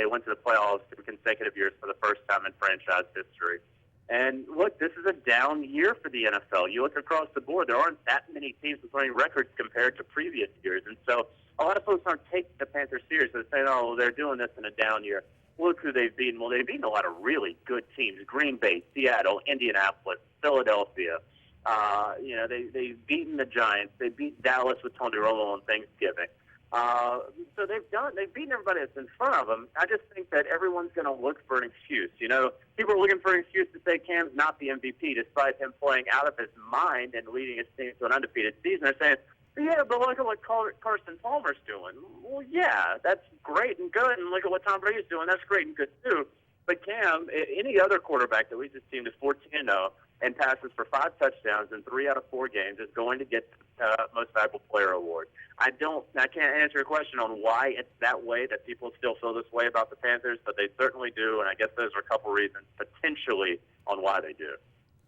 went to the playoffs 2 consecutive years for the first time in franchise history. And look, this is a down year for the NFL. You look across the board, there aren't that many teams with winning records compared to previous years. And so a lot of folks aren't taking the Panthers serious. They're saying, oh, well, they're doing this in a down year. Look who they've beaten. Well, they've beaten a lot of really good teams: Green Bay, Seattle, Indianapolis, Philadelphia. They've beaten the Giants. They beat Dallas with Tony Romo on Thanksgiving. So they've beaten everybody that's in front of them. I just think that everyone's going to look for an excuse. People are looking for an excuse to say Cam's not the MVP, despite him playing out of his mind and leading his team to an undefeated season. They're saying, yeah, but look at what Carson Palmer's doing. Well, yeah, that's great and good, and look at what Tom Brady's doing. That's great and good too. But Cam, any other quarterback that leads his team to 14-0 and passes for 5 touchdowns in 3 out of 4 games is going to get Most Valuable Player award. I can't answer your question on why it's that way, that people still feel this way about the Panthers, but they certainly do, and I guess there's a couple reasons potentially on why they do.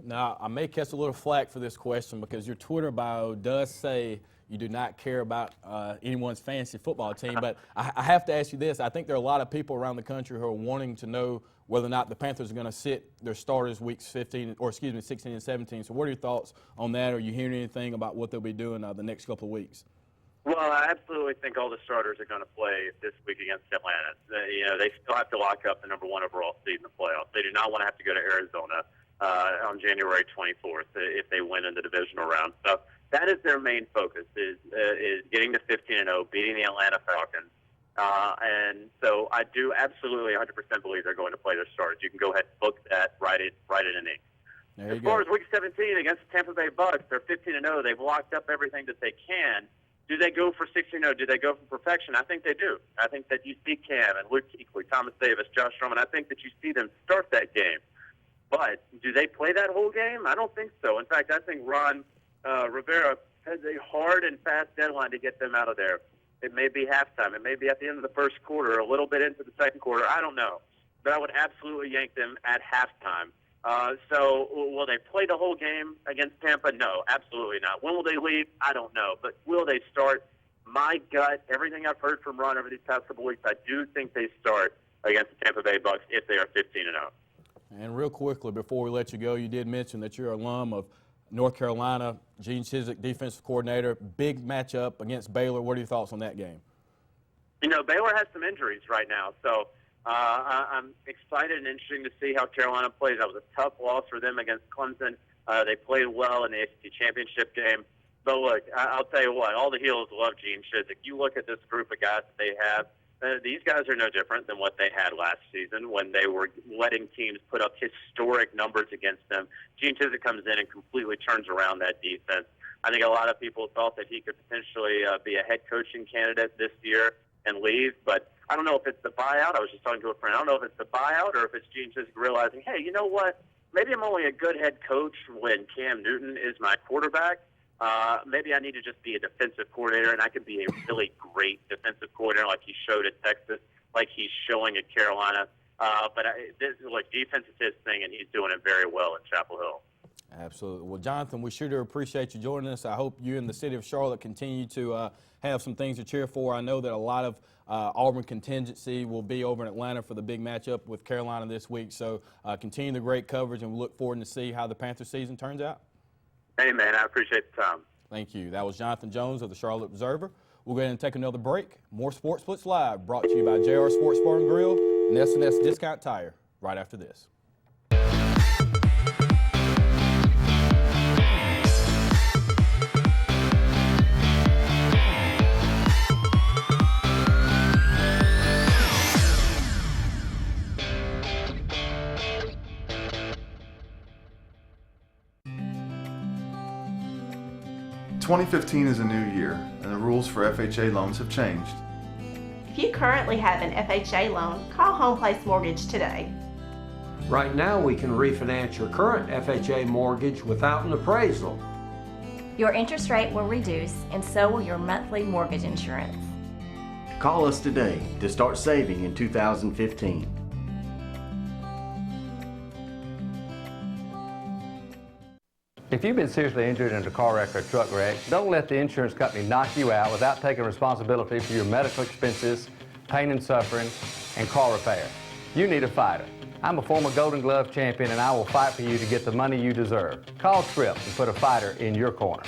Now, I may catch a little flack for this question because your Twitter bio does say you do not care about anyone's fantasy football team, but I have to ask you this. I think there are a lot of people around the country who are wanting to know whether or not the Panthers are going to sit their starters weeks 16 and 17. So what are your thoughts on that? Are you hearing anything about what they'll be doing the next couple of weeks? Well, I absolutely think all the starters are going to play this week against Atlanta. They still have to lock up the number 1 overall seed in the playoffs. They do not want to have to go to Arizona on January 24th if they win in the divisional round. So that is their main focus, is getting to 15-0, beating the Atlanta Falcons. And so I do absolutely 100% believe they're going to play their starters. You can go ahead and book that, write it in ink. As far as Week 17 against the Tampa Bay Bucks, they're 15-0. They've locked up everything that they can. Do they go for 16-0? Do they go for perfection? I think they do. I think that you see Cam and Luke Kuechly, Thomas Davis, Josh Drummond. I think that you see them start that game. But do they play that whole game? I don't think so. In fact, I think Ron Rivera has a hard and fast deadline to get them out of there. It may be halftime. It may be at the end of the first quarter, a little bit into the second quarter. I don't know. But I would absolutely yank them at halftime. So will they play the whole game against Tampa? No, absolutely not. When will they leave? I don't know. But will they start? My gut, everything I've heard from Ron over these past couple weeks, I do think they start against the Tampa Bay Bucks if they are 15-0. And real quickly, before we let you go, you did mention that you're an alum of North Carolina, Gene Chizik, defensive coordinator. Big matchup against Baylor. What are your thoughts on that game? You know, Baylor has some injuries right now, so I'm excited and interesting to see how Carolina plays. That was a tough loss for them against Clemson. They played well in the ACC championship game. But look, I'll tell you what, all the Heels love Gene Chizik. You look at this group of guys that they have, these guys are no different than what they had last season when they were letting teams put up historic numbers against them. Gene Chizik comes in and completely turns around that defense. I think a lot of people thought that he could potentially be a head coaching candidate this year and leave, but I don't know if it's the buyout. I was just talking to a friend. I don't know if it's the buyout or if it's Gene Chizik realizing, hey, you know what? Maybe I'm only a good head coach when Cam Newton is my quarterback. Maybe I need to just be a defensive coordinator, and I could be a really great defensive coordinator like he showed at Texas, like he's showing at Carolina. But defense is his thing, and he's doing it very well at Chapel Hill. Absolutely. Well, Jonathan, we sure do appreciate you joining us. I hope you and the city of Charlotte continue to have some things to cheer for. I know that a lot of Auburn contingency will be over in Atlanta for the big matchup with Carolina this week. So continue the great coverage, and we look forward to see how the Panther season turns out. Hey, man, I appreciate the time. Thank you. That was Jonathan Jones of the Charlotte Observer. We'll go ahead and take another break. More Sports Blitz Live brought to you by JR Sports Bar and Grill and S&S Discount Tire right after this. – 2015 is a new year, and the rules for FHA loans have changed. If you currently have an FHA loan, call Home Place Mortgage today. Right now, we can refinance your current FHA mortgage without an appraisal. Your interest rate will reduce, and so will your monthly mortgage insurance. Call us today to start saving in 2015. If you've been seriously injured in a car wreck or a truck wreck, don't let the insurance company knock you out without taking responsibility for your medical expenses, pain and suffering, and car repair. You need a fighter. I'm a former Golden Glove champion, and I will fight for you to get the money you deserve. Call Tripp and put a fighter in your corner.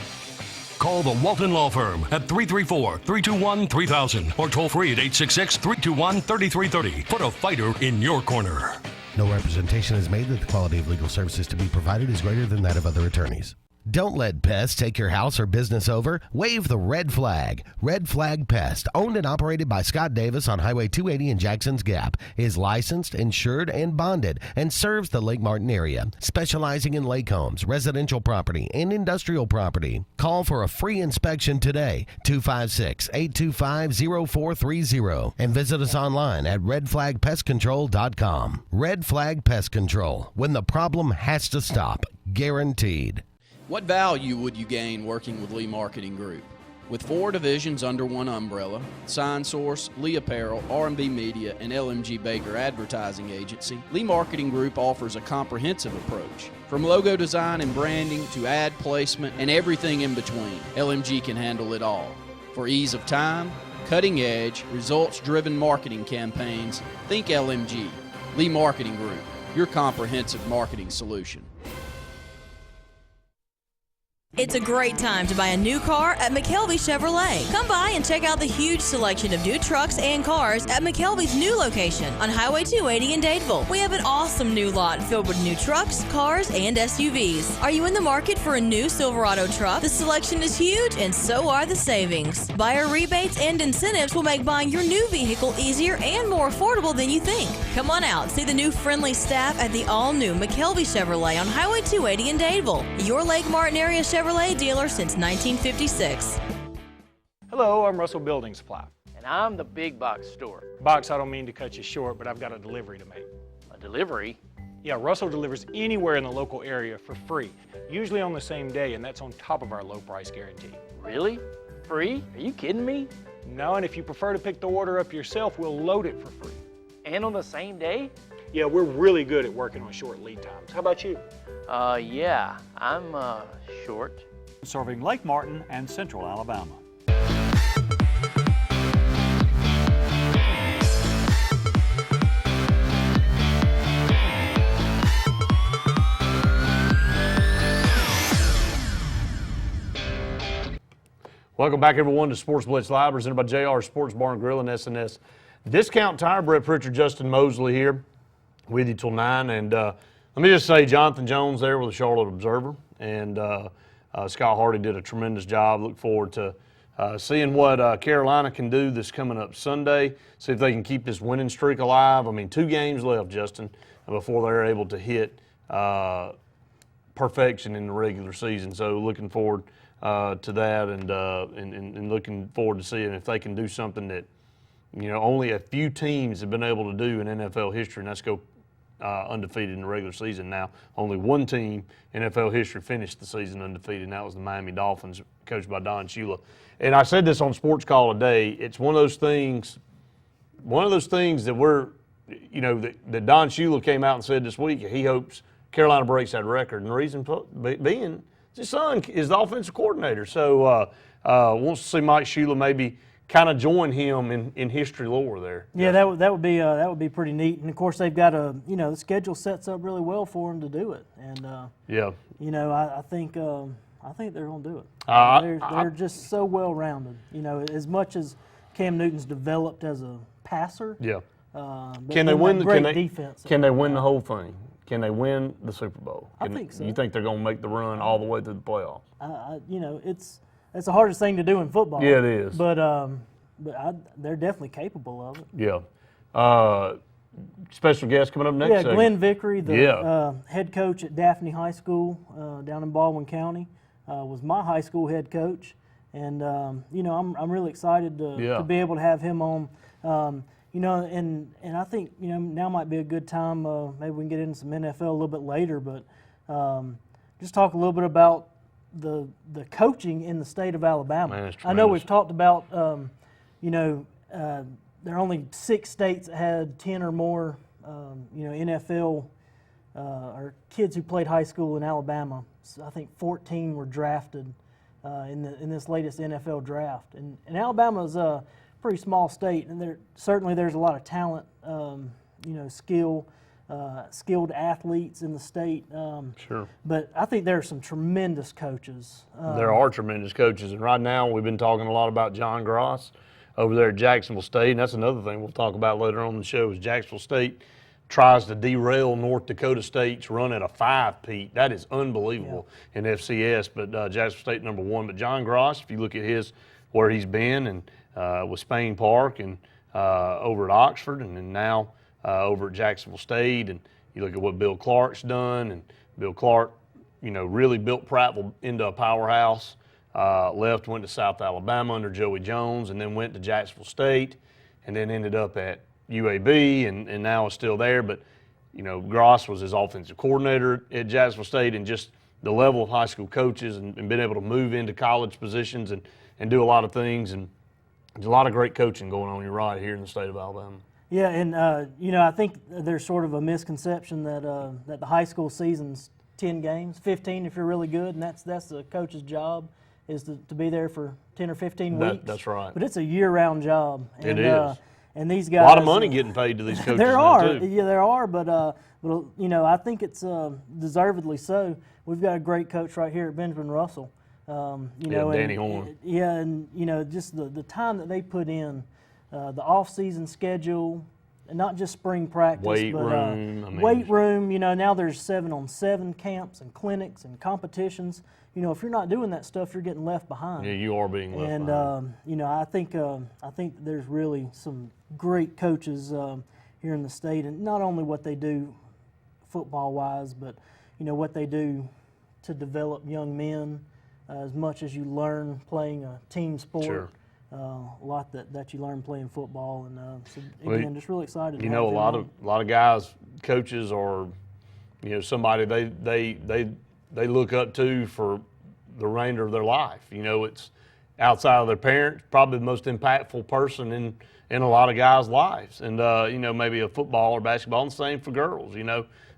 Call the Walton Law Firm at 334-321-3000 or toll free at 866-321-3330. Put a fighter in your corner. No representation is made that the quality of legal services to be provided is greater than that of other attorneys. Don't let pests take your house or business over. Wave the red flag. Red Flag Pest, owned and operated by Scott Davis on Highway 280 in Jackson's Gap, is licensed, insured, and bonded, and serves the Lake Martin area, specializing in lake homes, residential property, and industrial property. Call for a free inspection today, 256-825-0430, and visit us online at redflagpestcontrol.com. Red Flag Pest Control, when the problem has to stop, guaranteed. What value would you gain working with Lee Marketing Group? With 4 divisions under one umbrella, Sign Source, Lee Apparel, R&B Media, and LMG Baker Advertising Agency, Lee Marketing Group offers a comprehensive approach. From logo design and branding to ad placement and everything in between, LMG can handle it all. For ease of time, cutting-edge, results-driven marketing campaigns, think LMG. Lee Marketing Group, your comprehensive marketing solution. It's a great time to buy a new car at McKelvey Chevrolet. Come by and check out the huge selection of new trucks and cars at McKelvey's new location on Highway 280 in Dadeville. We have an awesome new lot filled with new trucks, cars, and SUVs. Are you in the market for a new Silverado truck? The selection is huge, and so are the savings. Buyer rebates and incentives will make buying your new vehicle easier and more affordable than you think. Come on out, see the new friendly staff at the all-new McKelvey Chevrolet on Highway 280 in Dadeville. Your Lake Martin area Chevrolet dealer since 1956. Hello, I'm Russell Building Supply. And I'm the big box store. Box, I don't mean to cut you short, but I've got a delivery to make. A delivery? Yeah, Russell delivers anywhere in the local area for free, usually on the same day, and that's on top of our low price guarantee. Really? Free? Are you kidding me? No, and if you prefer to pick the order up yourself, we'll load it for free. And on the same day? Yeah, we're really good at working on short lead times. How about you? Yeah, I'm short. Serving Lake Martin and Central Alabama. Welcome back, everyone, to Sportz Blitz Live, presented by JR Sports Bar and Grill and SNS Discount Tire. Brett Pritchard, Justin Mosley here with you till 9. And let me just say, Jonathan Jones there with the Charlotte Observer, and Scott Hardy did a tremendous job. Look forward to seeing what Carolina can do this coming up Sunday, see if they can keep this winning streak alive. I mean, 2 games left, Justin, before they're able to hit perfection in the regular season. So looking forward to that, and looking forward to seeing if they can do something that, you know, only a few teams have been able to do in NFL history, and that's go undefeated in the regular season. Now, only one team in NFL history finished the season undefeated, and that was the Miami Dolphins, coached by Don Shula. And I said this on Sports Call today. It's one of those things that we're, you know, that Don Shula came out and said this week he hopes Carolina breaks that record, and the reason being his son is the offensive coordinator. So wants to see Mike Shula maybe kind of join him in history lore there. Yeah, that would be pretty neat. And of course they've got the schedule sets up really well for them to do it. And yeah, you know, I think they're going to do it. They're just so well rounded. You know, as much as Cam Newton's developed as a passer. Yeah. Can they win? Defense. Can they win the whole thing? Can they win the Super Bowl? I think so. You think they're going to make the run all the way through the playoffs? You know, it's the hardest thing to do in football. Yeah, it is. But they're definitely capable of it. Yeah. Special guest coming up next. Yeah, Glenn Vickery, the head coach at Daphne High School down in Baldwin County, was my high school head coach, and you know, I'm really excited to be able to have him on. You know, and I think, you know, now might be a good time. Maybe we can get into some NFL a little bit later, but just talk a little bit about the coaching in the state of Alabama. Man, I know we've talked about, you know, there are only 6 states that had 10 or more, you know, NFL or kids who played high school in Alabama. So I think 14 were drafted in this latest NFL draft, and Alabama's pretty small state, and there's a lot of talent, you know, skilled athletes in the state. Sure. But I think there are some tremendous coaches. There are tremendous coaches, and right now we've been talking a lot about John Gross over there at Jacksonville State, and that's another thing we'll talk about later on in the show is Jacksonville State tries to derail North Dakota State's run at a 5-peat. That is unbelievable in FCS, but Jacksonville State #1. But John Gross, if you look at where he's been, and with Spain Park and over at Oxford, and then now over at Jacksonville State, and you look at what Bill Clark's done, and Bill Clark, you know, really built Prattville into a powerhouse. Went to South Alabama under Joey Jones, and then went to Jacksonville State, and then ended up at UAB, and now is still there. But, you know, Gross was his offensive coordinator at Jacksonville State, and just the level of high school coaches and been able to move into college positions and do a lot of things. And there's a lot of great coaching going on, you're right, here in the state of Alabama. Yeah, and, you know, I think there's sort of a misconception that the high school season's 10 games, 15 if you're really good, and that's the coach's job is to be there for 10 or 15 weeks. That's right. But it's a year-round job. And, it is. And these guys. A lot of money getting paid to these coaches. There are. Too. Yeah, there are. But, you know, I think it's deservedly so. We've got a great coach right here at Benjamin Russell. Danny Horn. And just the time that they put in, the off-season schedule, and not just spring practice, weight but room. weight room. Now there's 7-on-7 camps and clinics and competitions. If you're not doing that stuff, you're getting left behind. Yeah, you are being left behind. And I think there's really some great coaches here in the state, and not only what they do football-wise, but what they do to develop young men. As much as you learn playing a team sport, sure. A lot that you learn playing football, and so again, just really excited. A lot of guys, coaches, are somebody they look up to for the remainder of their life. It's outside of their parents, probably the most impactful person in a lot of guys' lives, and maybe a football or basketball, and the same for girls.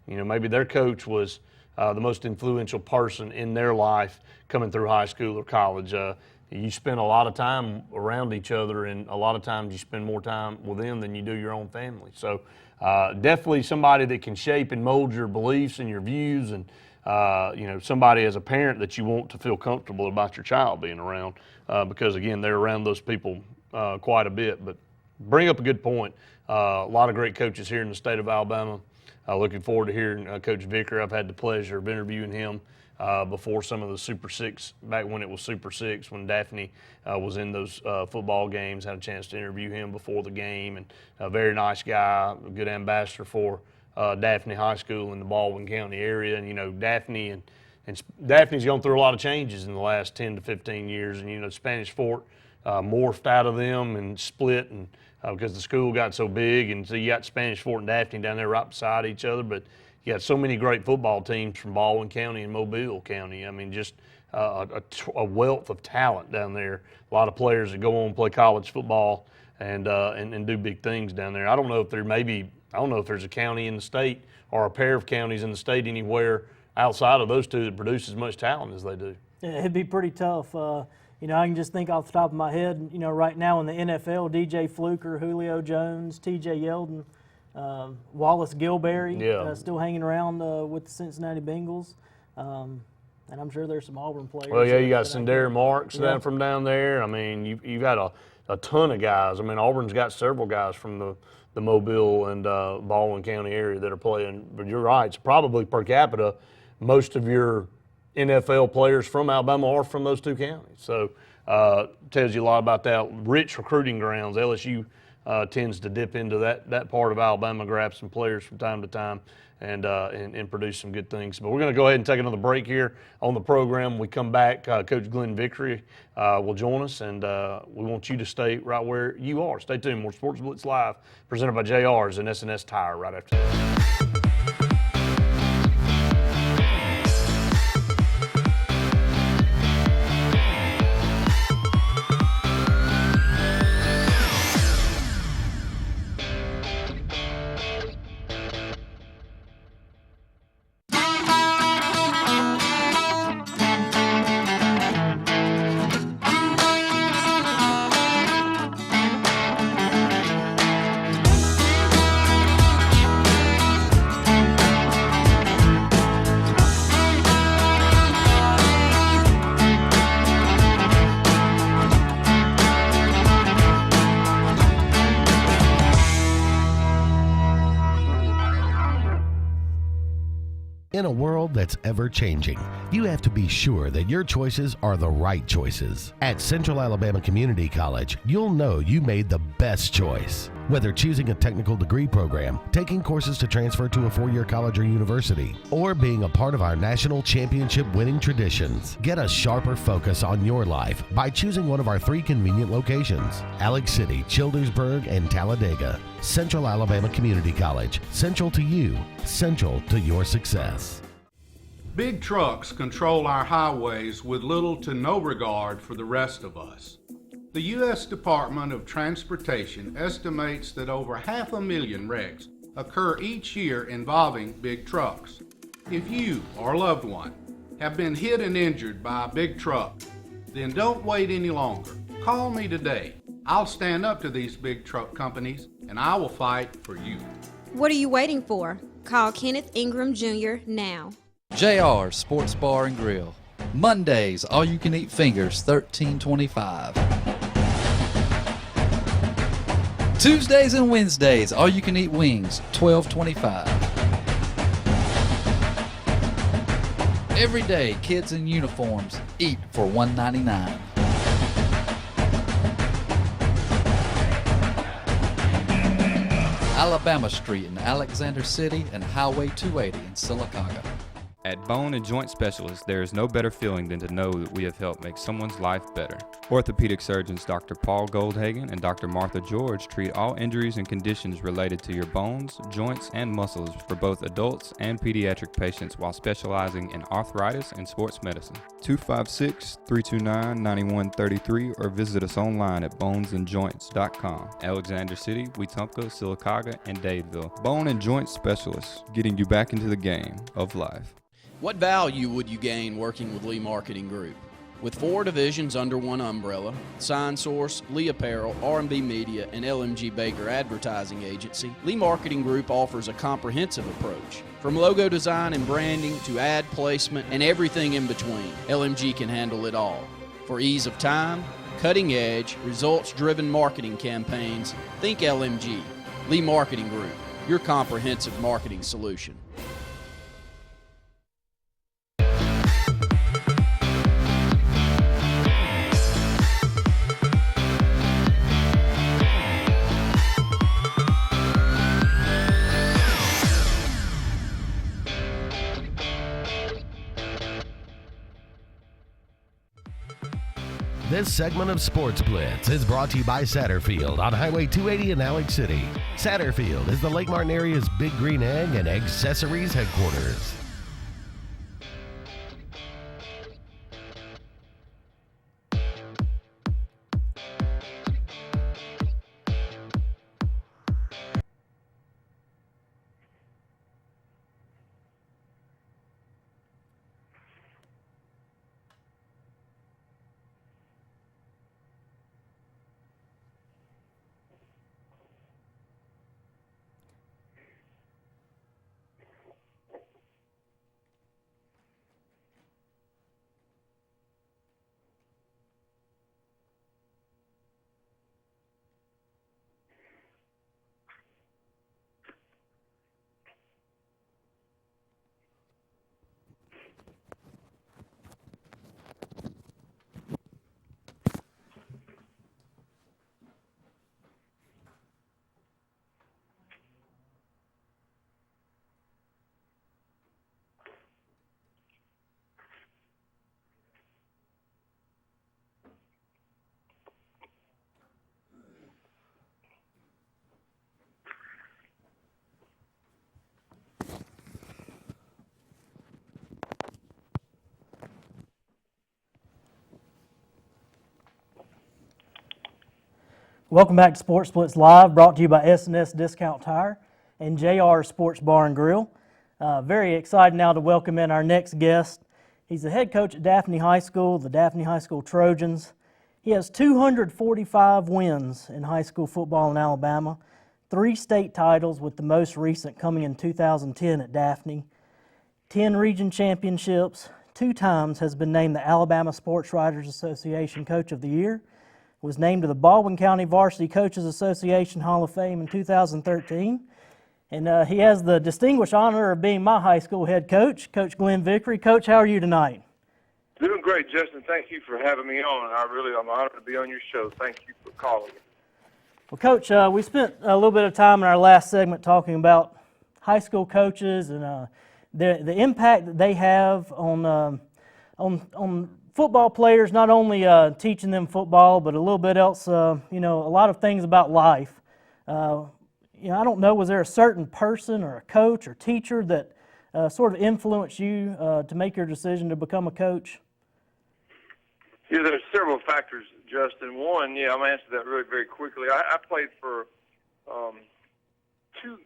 Maybe their coach was the most influential person in their life coming through high school or college. You spend a lot of time around each other, and a lot of times you spend more time with them than you do your own family. So definitely somebody that can shape and mold your beliefs and your views, and somebody as a parent that you want to feel comfortable about your child being around, because again, they're around those people quite a bit. But bring up a good point. A lot of great coaches here in the state of Alabama. Looking forward to hearing Coach Vicker. I've had the pleasure of interviewing him before some of the Super Six, back when it was Super Six, when Daphne was in those football games. Had a chance to interview him before the game, and a very nice guy, a good ambassador for Daphne High School in the Baldwin County area. And Daphne and Daphne's gone through a lot of changes in the last 10 to 15 years, and Spanish Fort morphed out of them and split, and because the school got so big, and so you got Spanish Fort and Daphne down there right beside each other. But you got so many great football teams from Baldwin County and Mobile County. I mean, just a wealth of talent down there. A lot of players that go on and play college football and do big things down there. I don't know if there's a county in the state or a pair of counties in the state anywhere outside of those two that produce as much talent as they do. Yeah, it'd be pretty tough. I can just think off the top of my head, right now in the NFL, DJ Fluker, Julio Jones, TJ Yeldon, Wallace Gilberry, still hanging around with the Cincinnati Bengals. And I'm sure there's some Auburn players. Well, yeah, you got Sindari Marks from down there. I mean, you've got a ton of guys. I mean, Auburn's got several guys from the Mobile and Baldwin County area that are playing. But you're right, it's probably per capita, most of your NFL players from Alabama are from those two counties. So tells you a lot about that. Rich recruiting grounds. LSU tends to dip into that part of Alabama, grab some players from time to time, and produce some good things. But we're going to go ahead and take another break here on the program. When we come back, Coach Glenn Vickery will join us, and we want you to stay right where you are. Stay tuned. More Sportz Blitz Live, presented by JR's and S&S Tire right after this. In a world that's ever-changing, you have to be sure that your choices are the right choices. At Central Alabama Community College, you'll know you made the best choice. Whether choosing a technical degree program, taking courses to transfer to a four-year college or university, or being a part of our national championship winning traditions, get a sharper focus on your life by choosing one of our 3 convenient locations: Alex City, Childersburg, and Talladega. Central Alabama Community College. Central to you. Central to your success. Big trucks control our highways with little to no regard for the rest of us. The U.S. Department of Transportation estimates that over 500,000 wrecks occur each year involving big trucks. If you or a loved one have been hit and injured by a big truck, then don't wait any longer. Call me today. I'll stand up to these big truck companies, and I will fight for you. What are you waiting for? Call Kenneth Ingram Jr. now. JR Sports Bar and Grill. Mondays, all-you-can-eat fingers, $13.25. Tuesdays and Wednesdays, all-you-can-eat wings, $12.25. Every day, kids in uniforms eat for $1.99. Alabama Street in Alexander City and Highway 280 in Sylacauga. At Bone and Joint Specialists, there is no better feeling than to know that we have helped make someone's life better. Orthopedic surgeons Dr. Paul Goldhagen and Dr. Martha George treat all injuries and conditions related to your bones, joints, and muscles for both adults and pediatric patients while specializing in arthritis and sports medicine. 256-329-9133 or visit us online at bonesandjoints.com. Alexander City, Wetumpka, Sylacauga, and Dadeville. Bone and Joint Specialists, getting you back into the game of life. What value would you gain working with Lee Marketing Group? With 4 divisions under one umbrella, Sign Source, Lee Apparel, R&B Media, and LMG Baker Advertising Agency, Lee Marketing Group offers a comprehensive approach. From logo design and branding to ad placement and everything in between, LMG can handle it all. For ease of time, cutting edge, results-driven marketing campaigns, think LMG. Lee Marketing Group, your comprehensive marketing solution. This segment of Sportz Blitz is brought to you by Satterfield on Highway 280 in Alex City. Satterfield is the Lake Martin area's Big Green Egg and Accessories headquarters. Welcome back to Sportz Blitz Live, brought to you by S&S Discount Tire and JR Sports Bar and Grill. Very excited now to welcome in our next guest. He's the head coach at Daphne High School, the Daphne High School Trojans. He has 245 wins in high school football in Alabama, 3 state titles with the most recent coming in 2010 at Daphne, 10 region championships, 2 times has been named the Alabama Sports Writers Association Coach of the Year, was named to the Baldwin County Varsity Coaches Association Hall of Fame in 2013. And he has the distinguished honor of being my high school head coach, Coach Glenn Vickery. Coach, how are you tonight? Doing great, Justin. Thank you for having me on. I'm honored to be on your show. Thank you for calling me. Well, Coach, we spent a little bit of time in our last segment talking about high school coaches and the impact that they have on football players, not only teaching them football, but a little bit else, a lot of things about life. I don't know, was there a certain person or a coach or teacher that sort of influenced you to make your decision to become a coach? Yeah, there's several factors, Justin. One, I'm going to answer that really very quickly. I played for two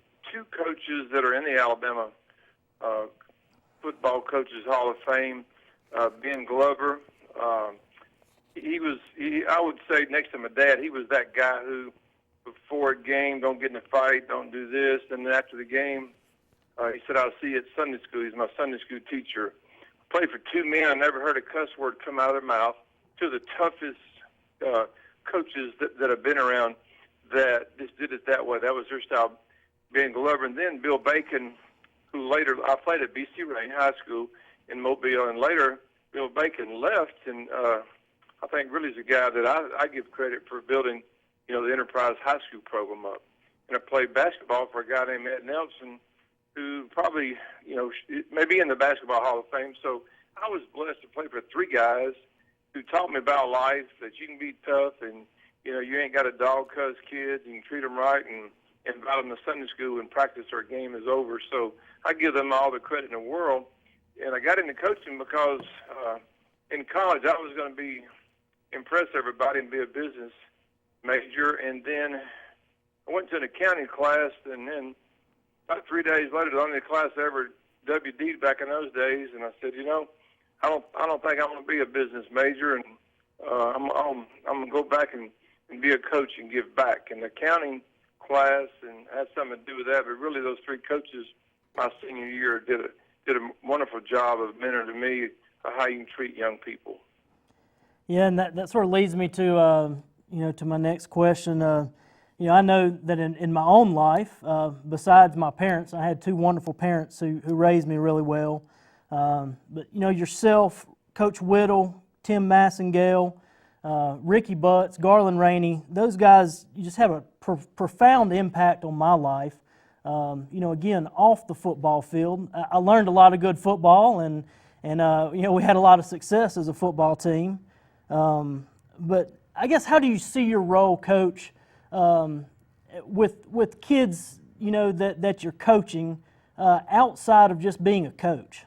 coaches that are in the Alabama Football Coaches Hall of Fame. Ben Glover, I would say next to my dad, he was that guy who, before a game, don't get in a fight, don't do this. And then after the game, he said, I'll see you at Sunday school. He's my Sunday school teacher. played for two men. I never heard a cuss word come out of their mouth. Two of the toughest coaches that I've been around that just did it that way. That was their style, being Glover. And then Bill Bacon, who later, I played at BC Rain High School in Mobile, and later Bill Bacon left, and I think really is a guy that I give credit for building, the Enterprise High School program up. And I played basketball for a guy named Ed Nelson, who probably, may be in the Basketball Hall of Fame. So I was blessed to play for three guys who taught me about life, that you can be tough, and, you ain't got a dog cuss kids, and you can treat them right, and invite them to Sunday school and practice their game is over. So I give them all the credit in the world. And I got into coaching because in college I was going to impress everybody and be a business major. And then I went to an accounting class, and then about 3 days later, the only class I ever WD'd back in those days, and I said, I don't think I want to be a business major, and I'm going to go back and be a coach and give back. And the accounting class and had something to do with that, but really those three coaches my senior year did a wonderful job of mentoring to me how you can treat young people. Yeah, and that sort of leads me to to my next question. I know that in my own life, besides my parents, I had two wonderful parents who raised me really well. But yourself, Coach Whittle, Tim Massengale, Ricky Butts, Garland Rainey, those guys, you just have a profound impact on my life. Again, off the football field, I learned a lot of good football, and we had a lot of success as a football team. But I guess, how do you see your role, Coach, with kids, that you're coaching outside of just being a coach?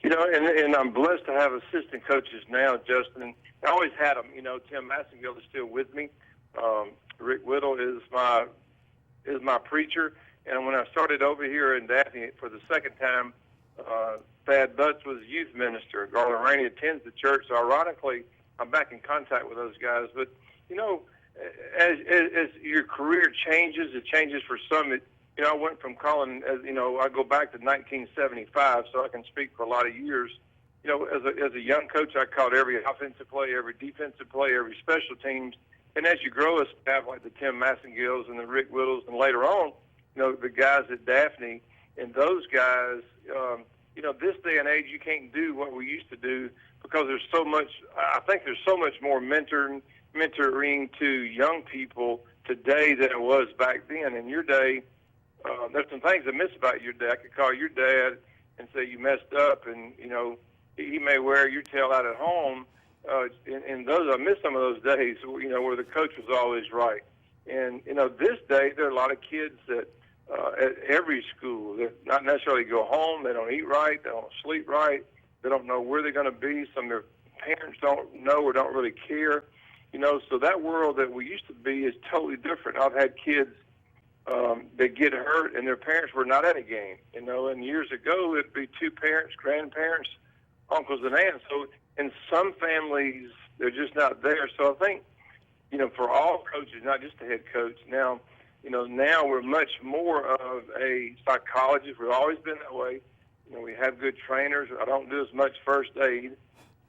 And I'm blessed to have assistant coaches now, Justin. I always had them. Tim Massengale is still with me. Rick Whittle is my preacher. And when I started over here in Daphne for the second time, Thad Butts was youth minister. Garland Rainey attends the church. So ironically, I'm back in contact with those guys. But, as your career changes, it changes for some. I went from calling, I go back to 1975, so I can speak for a lot of years. As a young coach, I called every offensive play, every defensive play, every special teams. And as you grow a staff like the Tim Massengales and the Rick Whittles, and later on, the guys at Daphne, and those guys, this day and age, you can't do what we used to do because there's so much. I think there's so much more mentoring to young people today than it was back then. In your day, there's some things I miss about your day. I could call your dad and say you messed up, and he may wear your tail out at home. And those, I miss some of those days, where the coach was always right. And this day there are a lot of kids that at every school that not necessarily go home. They don't eat right. They don't sleep right. They don't know where they're going to be. Some of their parents don't know or don't really care. So that world that we used to be is totally different. I've had kids that get hurt and their parents were not at a game. And years ago it'd be two parents, grandparents, uncles and aunts. So in some families they're just not there. So I think, for all coaches, not just the head coach, now we're much more of a psychologist. We've always been that way. We have good trainers. I don't do as much first aid.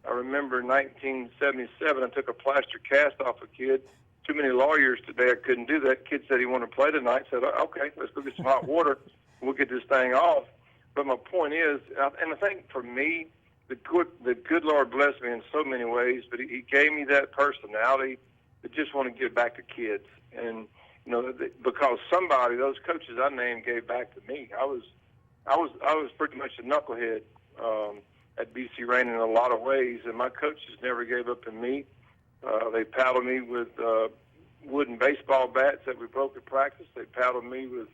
I remember in 1977, I took a plaster cast off a kid. Too many lawyers today, I couldn't do that. Kid said he wanted to play tonight. Said, okay, let's go get some hot water. We'll get this thing off. But my point is, and I think for me, the good Lord blessed me in so many ways, but he gave me that personality to just want to give back to kids. And, because somebody, those coaches I named, gave back to me. I was pretty much a knucklehead at BC Rain in a lot of ways, and my coaches never gave up on me. They paddled me with wooden baseball bats that we broke at practice. They paddled me with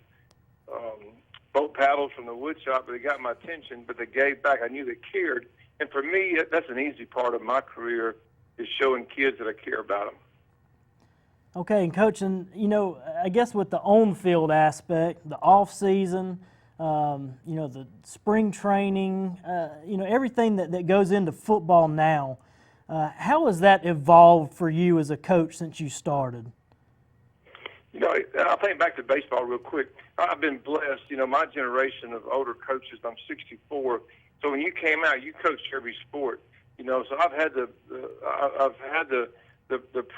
boat paddles from the wood shop, but they got my attention, but they gave back. I knew they cared. And for me, that's an easy part of my career, is showing kids that I care about them. Okay, and Coach, and I guess with the on-field aspect, the off-season, the spring training, everything that goes into football now, how has that evolved for you as a coach since you started? I'll think back to baseball real quick. I've been blessed. My generation of older coaches, I'm 64, So when you came out, you coached every sport, you know. So I've had the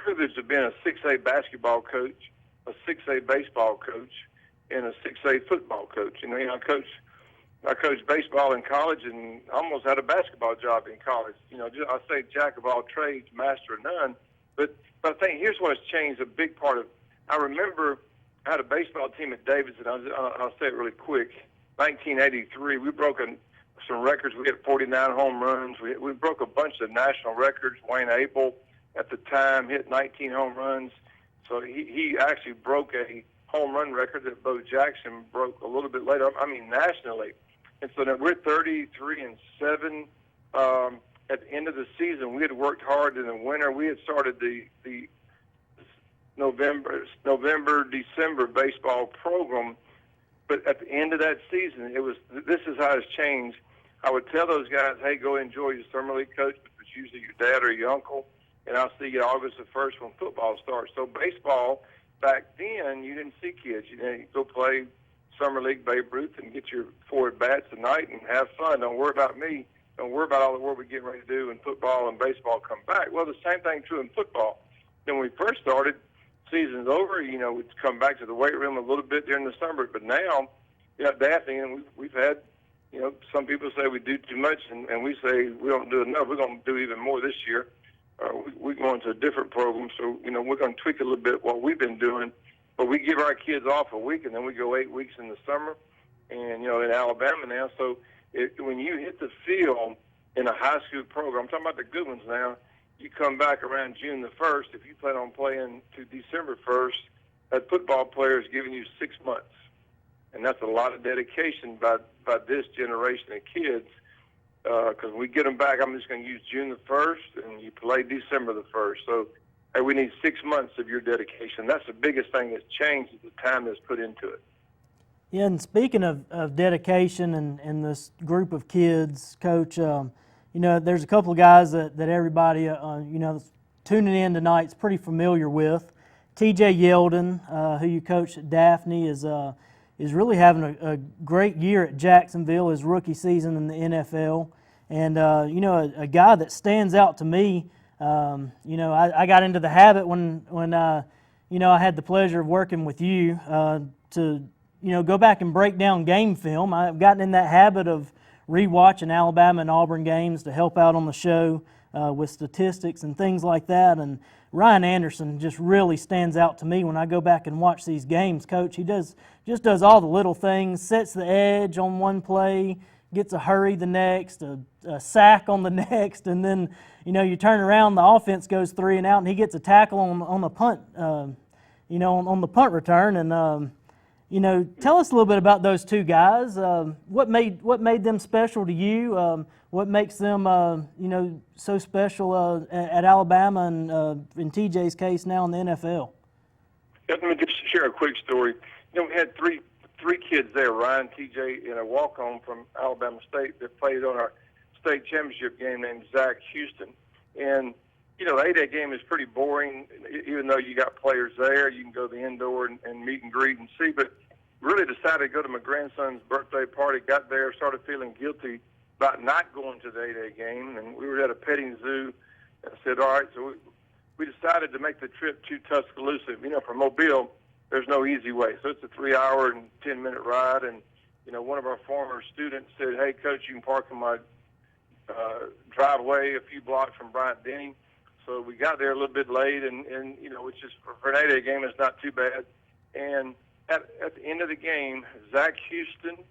privilege of being a 6A basketball coach, a 6A baseball coach, and a 6A football coach. You know, I coached baseball in college and almost had a basketball job in college. You know, I say jack of all trades, master of none. But I think here's what's changed. A big part of, I remember I had a baseball team at Davidson. I'll say it really quick. 1983, we broke some records. We had 49 home runs. We broke a bunch of national records. Wayne Abel at the time hit 19 home runs. So he actually broke a home run record that Bo Jackson broke a little bit later. I mean, nationally. And so now we're 33-7. At the end of the season, we had worked hard in the winter. We had started the November, December baseball program. But at the end of that season, this is how it's changed. I would tell those guys, hey, go enjoy your summer league coach, but it's usually your dad or your uncle, and I'll see you August the 1st when football starts. So baseball, back then, you didn't see kids. You go play summer league Babe Ruth and get your 4 at-bats a night and have fun. Don't worry about me. Don't worry about all the work we're getting ready to do when football and baseball come back. Well, the same thing true in football. Then when we first started, season's over, you know, we'd come back to the weight room a little bit during the summer. But now, you know, Daphne, and we've had, you know, some people say we do too much, and we say we don't do enough. We're going to do even more this year. We're going to a different program, so, you know, we're going to tweak a little bit what we've been doing. But we give our kids off a week, and then we go 8 weeks in the summer, and, you know, in Alabama now. So when you hit the field in a high school program, I'm talking about the good ones now, you come back around June the 1st. If you plan on playing to December 1st, that football player is giving you 6 months. And that's a lot of dedication by this generation of kids. Because we get them back, I'm just going to use June the 1st, and you play December the 1st. So, hey, we need 6 months of your dedication. That's the biggest thing that's changed, is the time that's put into it. Yeah, and speaking of dedication and this group of kids, Coach, you know, there's a couple of guys that everybody, you know, tuning in tonight is pretty familiar with. TJ Yeldon, who you coached at Daphne, is really having a great year at Jacksonville, his rookie season in the NFL. And, you know, a guy that stands out to me, you know, I got into the habit when you know, I had the pleasure of working with you to, you know, go back and break down game film. I've gotten in that habit of rewatching Alabama and Auburn games to help out on the show with statistics and things like that. And Ryan Anderson just really stands out to me when I go back and watch these games, Coach. He just does all the little things, sets the edge on one play, gets a hurry the next, a sack on the next, and then, you know, you turn around, the offense goes 3 and out, and he gets a tackle on the punt, you know, on the punt return. And you know, tell us a little bit about those two guys. What made them special to you? What makes them, you know, so special at Alabama and in TJ's case now in the NFL? Let me just share a quick story. You know, we had three kids there, Ryan, TJ, and a walk-on from Alabama State that played on our state championship game named Zach Houston. And, you know, the 8A game is pretty boring, even though you got players there. You can go to the indoor and meet and greet and see. But really decided to go to my grandson's birthday party, got there, started feeling guilty about not going to the 8A game. And we were at a petting zoo. And I said, all right, so we decided to make the trip to Tuscaloosa. You know, from Mobile, there's no easy way. So it's a 3-hour and 10-minute ride. And, you know, one of our former students said, hey, Coach, you can park in my driveway a few blocks from Bryant-Denny. So we got there a little bit late, and you know, which is for an 8A game, it's not too bad. And at the end of the game, Zach Houston,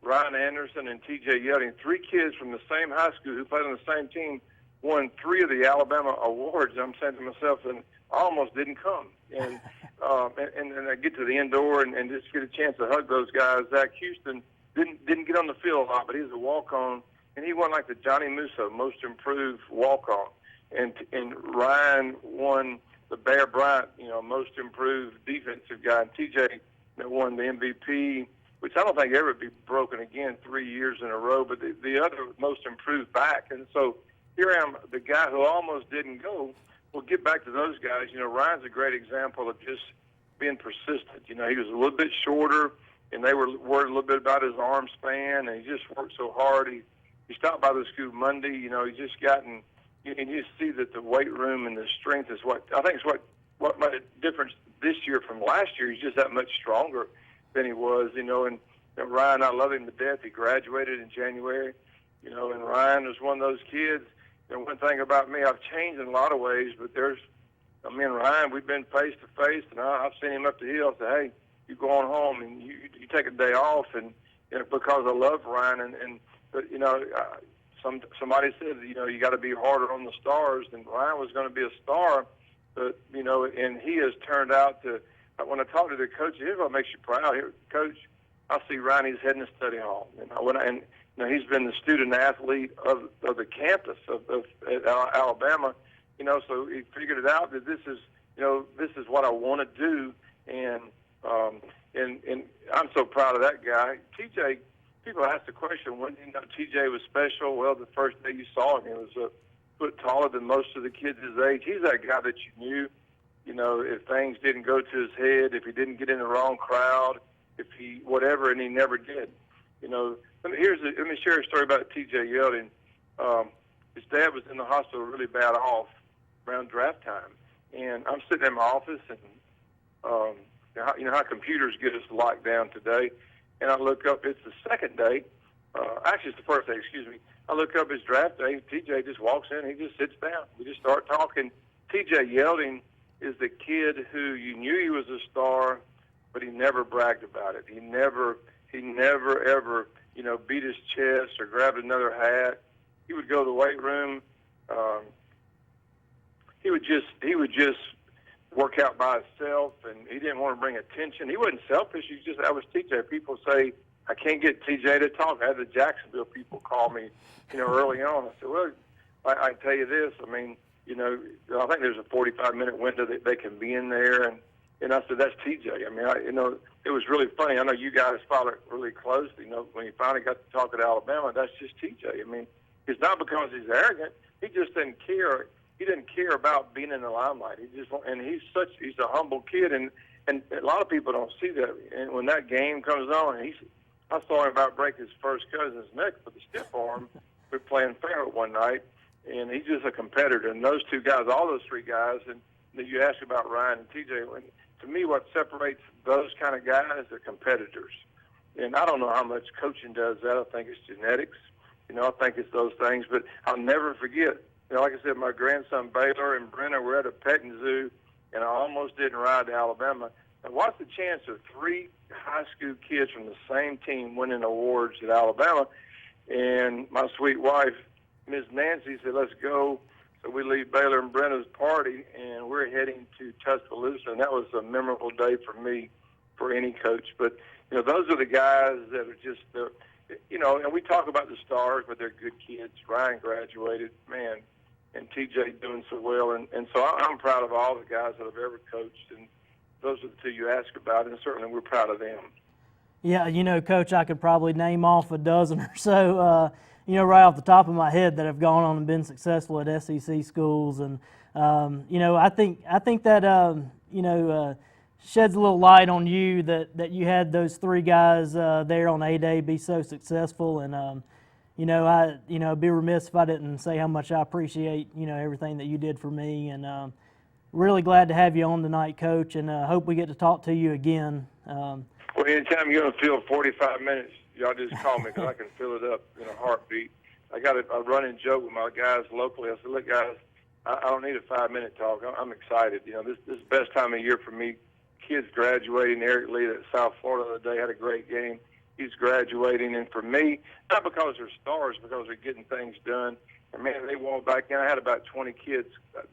Ryan Anderson, and TJ Yeldon, 3 kids from the same high school who played on the same team, won 3 of the Alabama awards. I'm saying to myself, and I almost didn't come. And and I get to the indoor and just get a chance to hug those guys. Zach Houston didn't get on the field a lot, but he was a walk-on, and he won like the Johnny Musso Most Improved Walk-On. And Ryan won the Bear Bryant, you know, Most Improved Defensive Guy. And TJ won the MVP, which I don't think ever be broken again 3 years in a row, but the other Most Improved Back. And so here I am, the guy who almost didn't go. We'll get back to those guys. You know, Ryan's a great example of just being persistent. You know, he was a little bit shorter, and they were worried a little bit about his arm span, and he just worked so hard. He you stop by the school Monday, you just gotten, you just see that the weight room and the strength is what made a difference this year from last year. He's just that much stronger than he was, and Ryan, I love him to death. He graduated in January, and Ryan was one of those kids. One thing about me, I've changed in a lot of ways, but me and Ryan, we've been face to face, and I've seen him up the hill say, hey, you go on home and you take a day off, and because I love Ryan, but somebody said, you got to be harder on the stars, and Ryan was going to be a star, but and he has turned out to. When I talk to the coach, here's what makes you proud. Here, Coach, I see Ryan. He's heading to study hall, and he's been the student athlete of the campus at Alabama. So he figured it out that this is what I want to do, and I'm so proud of that guy. TJ, people ask the question, when TJ was special? Well, the first day you saw him, he was a foot taller than most of the kids his age. He's that guy that you knew. If things didn't go to his head, if he didn't get in the wrong crowd, if he whatever, and he never did. Let me share a story about T.J. Yeldon. His dad was in the hospital really bad off around draft time, and I'm sitting in my office, and how computers get us locked down today, and I look up. It's the second day. Actually, it's the first day. Excuse me. I look up his draft day. T.J. just walks in. He just sits down. We just start talking. T.J. Yeldon is the kid who you knew he was a star, but he never bragged about it. He never ever, beat his chest or grabbed another hat. He would go to the weight room. He would just work out by himself, and he didn't want to bring attention. He wasn't selfish. That was TJ. People say, I can't get TJ to talk. I had the Jacksonville people call me, early on. I said, well, I tell you this. I mean, I think there's a 45-minute window that they can be in there, and I said, that's TJ. I mean, it was really funny. I know you guys follow it really closely. When he finally got to talk at Alabama, that's just TJ. I mean, it's not because he's arrogant. He just didn't care. He didn't care about being in the limelight. He's a humble kid, and a lot of people don't see that. And when that game comes on, I saw him about break his first cousin's neck with a stiff arm. We were playing fair one night, and he's just a competitor. And those two guys, all those three guys, and you asked about Ryan and TJ. To me, what separates those kind of guys are competitors. And I don't know how much coaching does that. I think it's genetics. I think it's those things. But I'll never forget, like I said, my grandson Baylor and Brenna were at a petting zoo, and I almost didn't ride to Alabama. And what's the chance of three high school kids from the same team winning awards at Alabama? And my sweet wife, Miss Nancy, said, let's go. So we leave Baylor and Brenna's party, and we're heading to Tuscaloosa, and that was a memorable day for me, for any coach. But, those are the guys that are just, and we talk about the stars, but they're good kids. Ryan graduated, man, and TJ doing so well. And so I'm proud of all the guys that I've ever coached, and those are the two you asked about, and certainly we're proud of them. Yeah, Coach, I could probably name off a dozen or so, right off the top of my head that have gone on and been successful at SEC schools. And, I think that, sheds a little light on you that you had those three guys there on A-Day be so successful. And, I'd be remiss if I didn't say how much I appreciate, everything that you did for me. And really glad to have you on tonight, Coach, and hope we get to talk to you again. Well, anytime you're going to fill 45 minutes, y'all just call me because I can fill it up in a heartbeat. I got a running joke with my guys locally. I said, look, guys, I don't need a 5-minute talk. I'm excited. This is the best time of year for me. Kids graduating. Eric Lee at South Florida the other day had a great game. He's graduating. And for me, not because they're stars, because they're getting things done. And, man, they walk back in. I had about 20 kids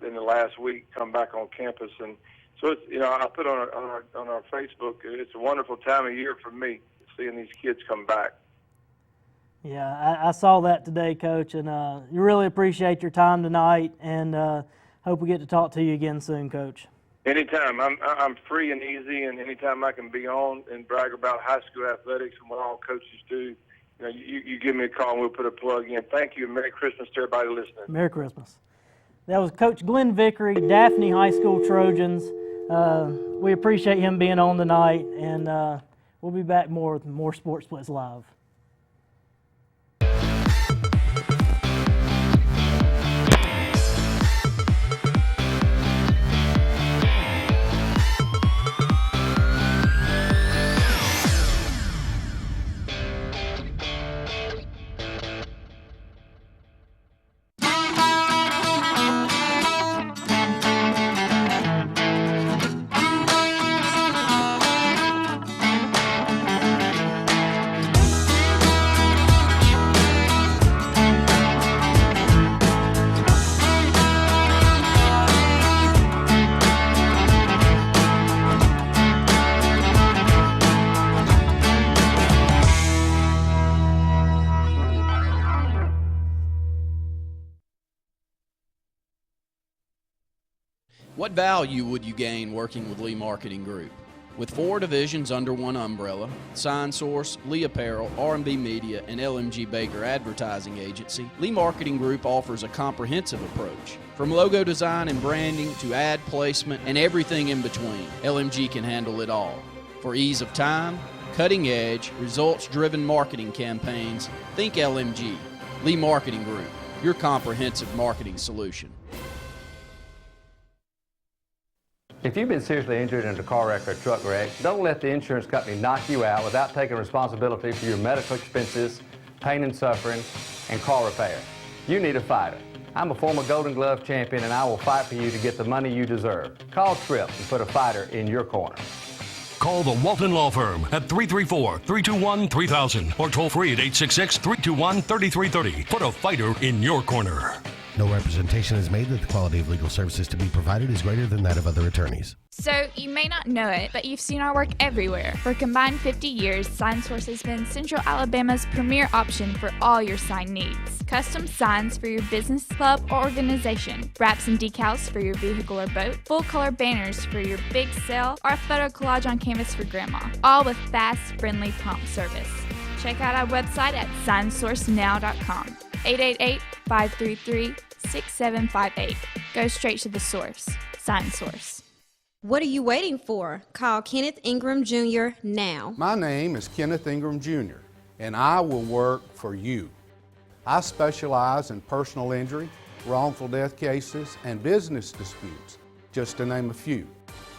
in the last week come back on campus. And so, it's, I put on our Facebook, it's a wonderful time of year for me, seeing these kids come back. Yeah, I saw that today, Coach, and you really appreciate your time tonight, and hope we get to talk to you again soon, Coach. Anytime. I'm free and easy, and anytime I can be on and brag about high school athletics and what all coaches do, you give me a call and we'll put a plug in. Thank you, and Merry Christmas to everybody listening. Merry Christmas. That was Coach Glenn Vickery, Daphne High School Trojans. We appreciate him being on tonight, and we'll be back with more Sportz Blitz Live. What value would you gain working with Lee Marketing Group? With 4 divisions under one umbrella, Sign Source, Lee Apparel, R&B Media, and LMG Baker Advertising Agency, Lee Marketing Group offers a comprehensive approach. From logo design and branding to ad placement and everything in between, LMG can handle it all. For ease of time, cutting edge, results-driven marketing campaigns, think LMG. Lee Marketing Group, your comprehensive marketing solution. If you've been seriously injured in a car wreck or a truck wreck, don't let the insurance company knock you out without taking responsibility for your medical expenses, pain and suffering, and car repair. You need a fighter. I'm a former Golden Glove champion, and I will fight for you to get the money you deserve. Call Tripp and put a fighter in your corner. Call the Walton Law Firm at 334-321-3000 or toll free at 866-321-3330. Put a fighter in your corner. No representation is made that the quality of legal services to be provided is greater than that of other attorneys. So, you may not know it, but you've seen our work everywhere. For a combined 50 years, Sign Source has been Central Alabama's premier option for all your sign needs. Custom signs for your business, club, or organization. Wraps and decals for your vehicle or boat. Full-color banners for your big sale, or a photo collage on canvas for grandma. All with fast, friendly, prompt service. Check out our website at signsourcenow.com. 888-533-6758. Go straight to the source. Sign Source. What are you waiting for? Call Kenneth Ingram Jr. now. My name is Kenneth Ingram Jr., and I will work for you. I specialize in personal injury, wrongful death cases, and business disputes, just to name a few.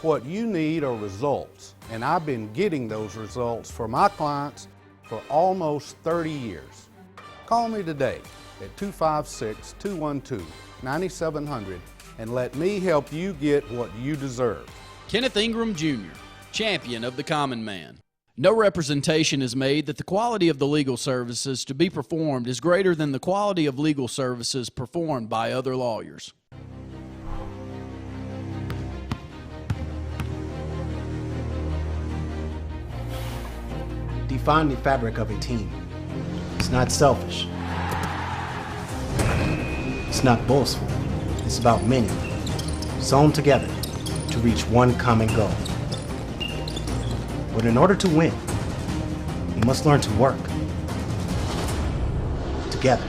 What you need are results, and I've been getting those results for my clients for almost 30 years. Call me today at 256-212-9700 and let me help you get what you deserve. Kenneth Ingram Jr., champion of the common man. No representation is made that the quality of the legal services to be performed is greater than the quality of legal services performed by other lawyers. Define the fabric of a team. It's not selfish. It's not boastful. It's about many, sewn together to reach one common goal. But in order to win, you must learn to work together.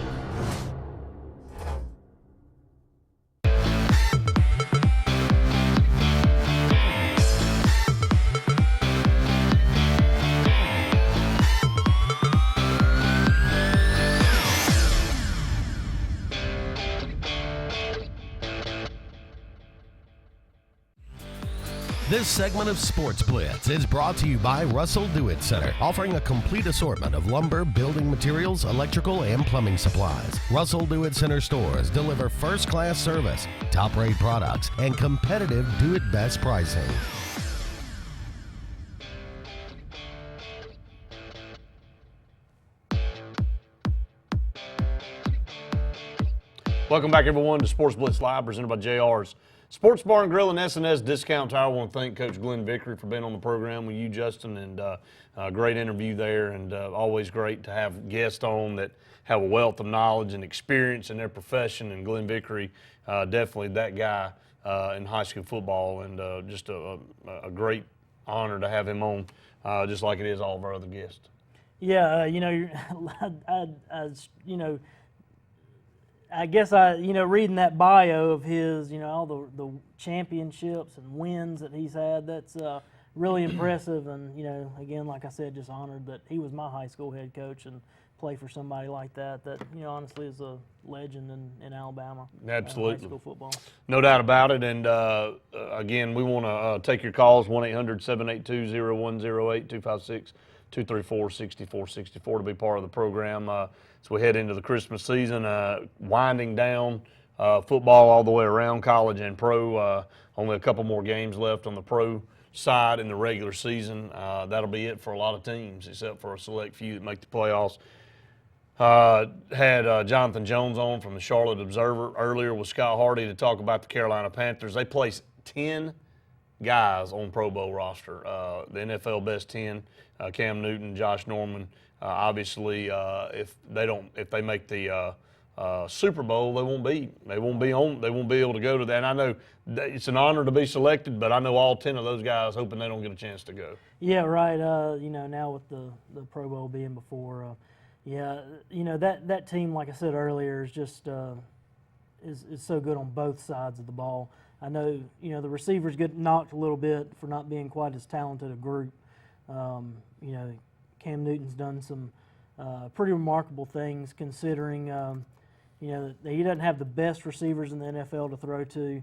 This segment of Sportz Blitz is brought to you by Russell Do-It Center, offering a complete assortment of lumber, building materials, electrical, and plumbing supplies. Russell Do-It Center stores deliver first-class service, top-rate products, and competitive do-it-best pricing. Welcome back, everyone, to Sports Blitz Live, presented by JR's Sports Bar and Grill and S&S Discount Tire. I want to thank Coach Glenn Vickery for being on the program with you, Justin, and a great interview there, and always great to have guests on that have a wealth of knowledge and experience in their profession, and Glenn Vickery, definitely that guy in high school football, and just a great honor to have him on, just like it is all of our other guests. Yeah, I guess reading that bio of his, all the championships and wins that he's had, that's really impressive. And, again, like I said, just honored that he was my high school head coach and play for somebody like that, honestly is a legend in Alabama. Absolutely. High school football. No doubt about it. And, again, we want to take your calls, 1-800-782-0108, 256-234-6464 to be part of the program. As we head into the Christmas season, winding down football all the way around, college and pro. Only a couple more games left on the pro side in the regular season. That'll be it for a lot of teams, except for a select few that make the playoffs. Had Jonathan Jones on from the Charlotte Observer earlier with Scott Hardy to talk about the Carolina Panthers. They placed 10 guys on Pro Bowl roster. The NFL best 10, Cam Newton, Josh Norman. Obviously, if they make the Super Bowl, they won't be. They won't be able to go to that. And I know it's an honor to be selected, but I know all 10 of those guys hoping they don't get a chance to go. Yeah, right. Now with the Pro Bowl being before, that team, like I said earlier, is just is so good on both sides of the ball. I know, the receivers get knocked a little bit for not being quite as talented a group. Cam Newton's done some pretty remarkable things considering, that he doesn't have the best receivers in the NFL to throw to.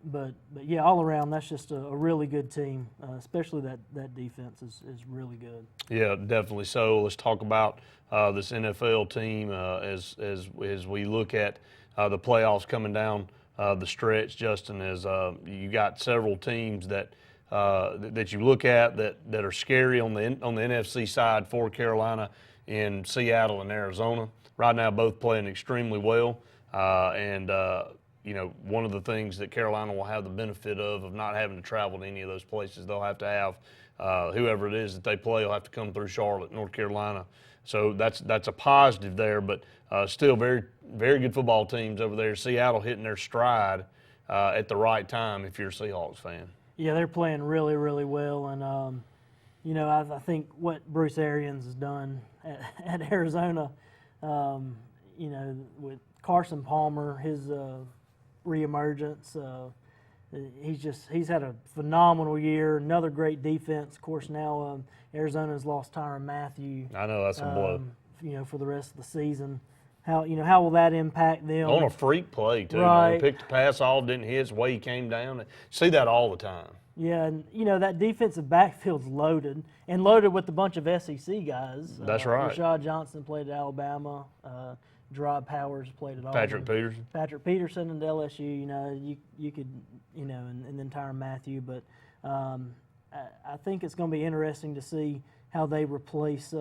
But yeah, all around, that's just a really good team, especially that defense is really good. Yeah, definitely so. Let's talk about this NFL team as we look at the playoffs coming down the stretch, Justin, as you got several teams that you look at that are scary on the NFC side for Carolina in Seattle and Arizona. Right now, both playing extremely well, and one of the things that Carolina will have the benefit of not having to travel to any of those places. They'll have to have whoever it is that they play will have to come through Charlotte, North Carolina. So that's a positive there, but still very, very good football teams over there. Seattle hitting their stride at the right time if you're a Seahawks fan. Yeah, they're playing really, really well, and I think what Bruce Arians has done at Arizona, with Carson Palmer, his reemergence, he's had a phenomenal year. Another great defense. Of course, now Arizona's lost Tyrann Mathieu. I know that's a blow. For the rest of the season. How will that impact them? On a freak play too. Right. Picked the pass off, didn't hit, the way he came down. See that all the time. Yeah, and that defensive backfield's loaded with a bunch of SEC guys. That's right. Rashad Johnson played at Alabama. Gerard Powers played at Auburn. Patrick Peterson at LSU. You could and then Tyrann Mathieu. But I think it's going to be interesting to see how they replace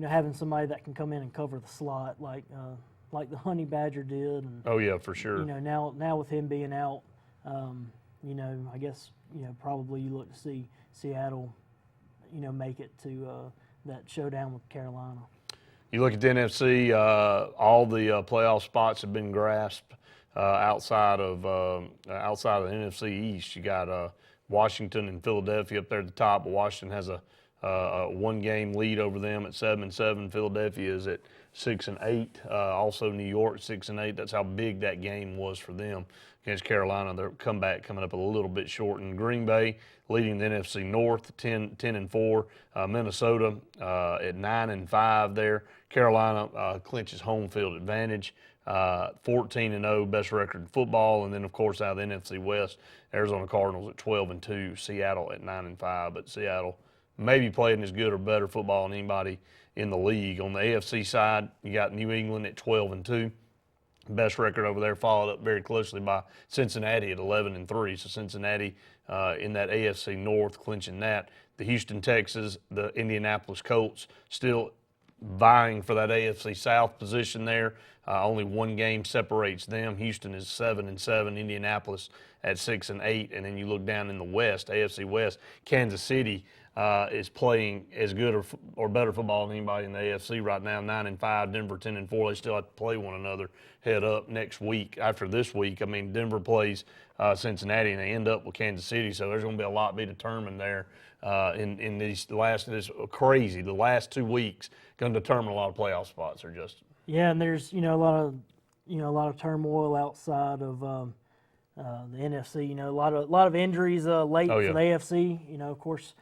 having somebody that can come in and cover the slot like the Honey Badger did. And, oh yeah, for sure. Now with him being out, I guess probably you look to see Seattle, make it to that showdown with Carolina. You look at the NFC, all the playoff spots have been grasped outside of the NFC East. You got Washington and Philadelphia up there at the top. But Washington has a one-game lead over them at 7-7. Philadelphia is at 6-8. Also New York 6-8. That's how big that game was for them against Carolina. Their comeback coming up a little bit short. And Green Bay leading the NFC North 10-4. Minnesota at 9-5 there. Carolina clinches home field advantage. 14-0, best record in football. And then, of course, out of the NFC West, Arizona Cardinals at 12-2. Seattle at 9-5. But Seattle maybe playing as good or better football than anybody in the league. On the AFC side, you got New England at 12-2. Best record over there, followed up very closely by Cincinnati at 11-3. So Cincinnati in that AFC North clinching that. The Houston Texans, the Indianapolis Colts still vying for that AFC South position there. Only one game separates them. Houston is 7-7, Indianapolis at 6-8. And then you look down in the West, AFC West, Kansas City is playing as good or better football than anybody in the AFC right now, 9-5, Denver 10-4. They still have to play one another head up next week. After this week, Denver plays Cincinnati and they end up with Kansas City, so there's going to be a lot to be determined there in this crazy. The last 2 weeks going to determine a lot of playoff spots there, Justin. Yeah, and there's a lot of turmoil outside of the NFC. A lot of injuries late for the AFC. Of course.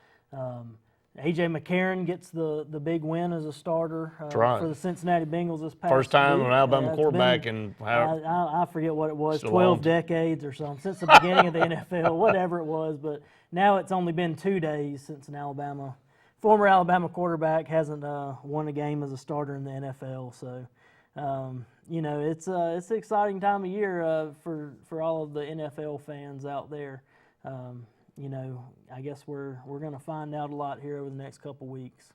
A.J. McCarron gets the big win as a starter for the Cincinnati Bengals this past first time week. an Alabama quarterback in I forget what it was, 12 decades or something, since the beginning of the NFL, whatever it was. But now it's only been 2 days since an former Alabama quarterback hasn't won a game as a starter in the NFL. So, it's an exciting time of year for all of the NFL fans out there. I guess we're going to find out a lot here over the next couple weeks.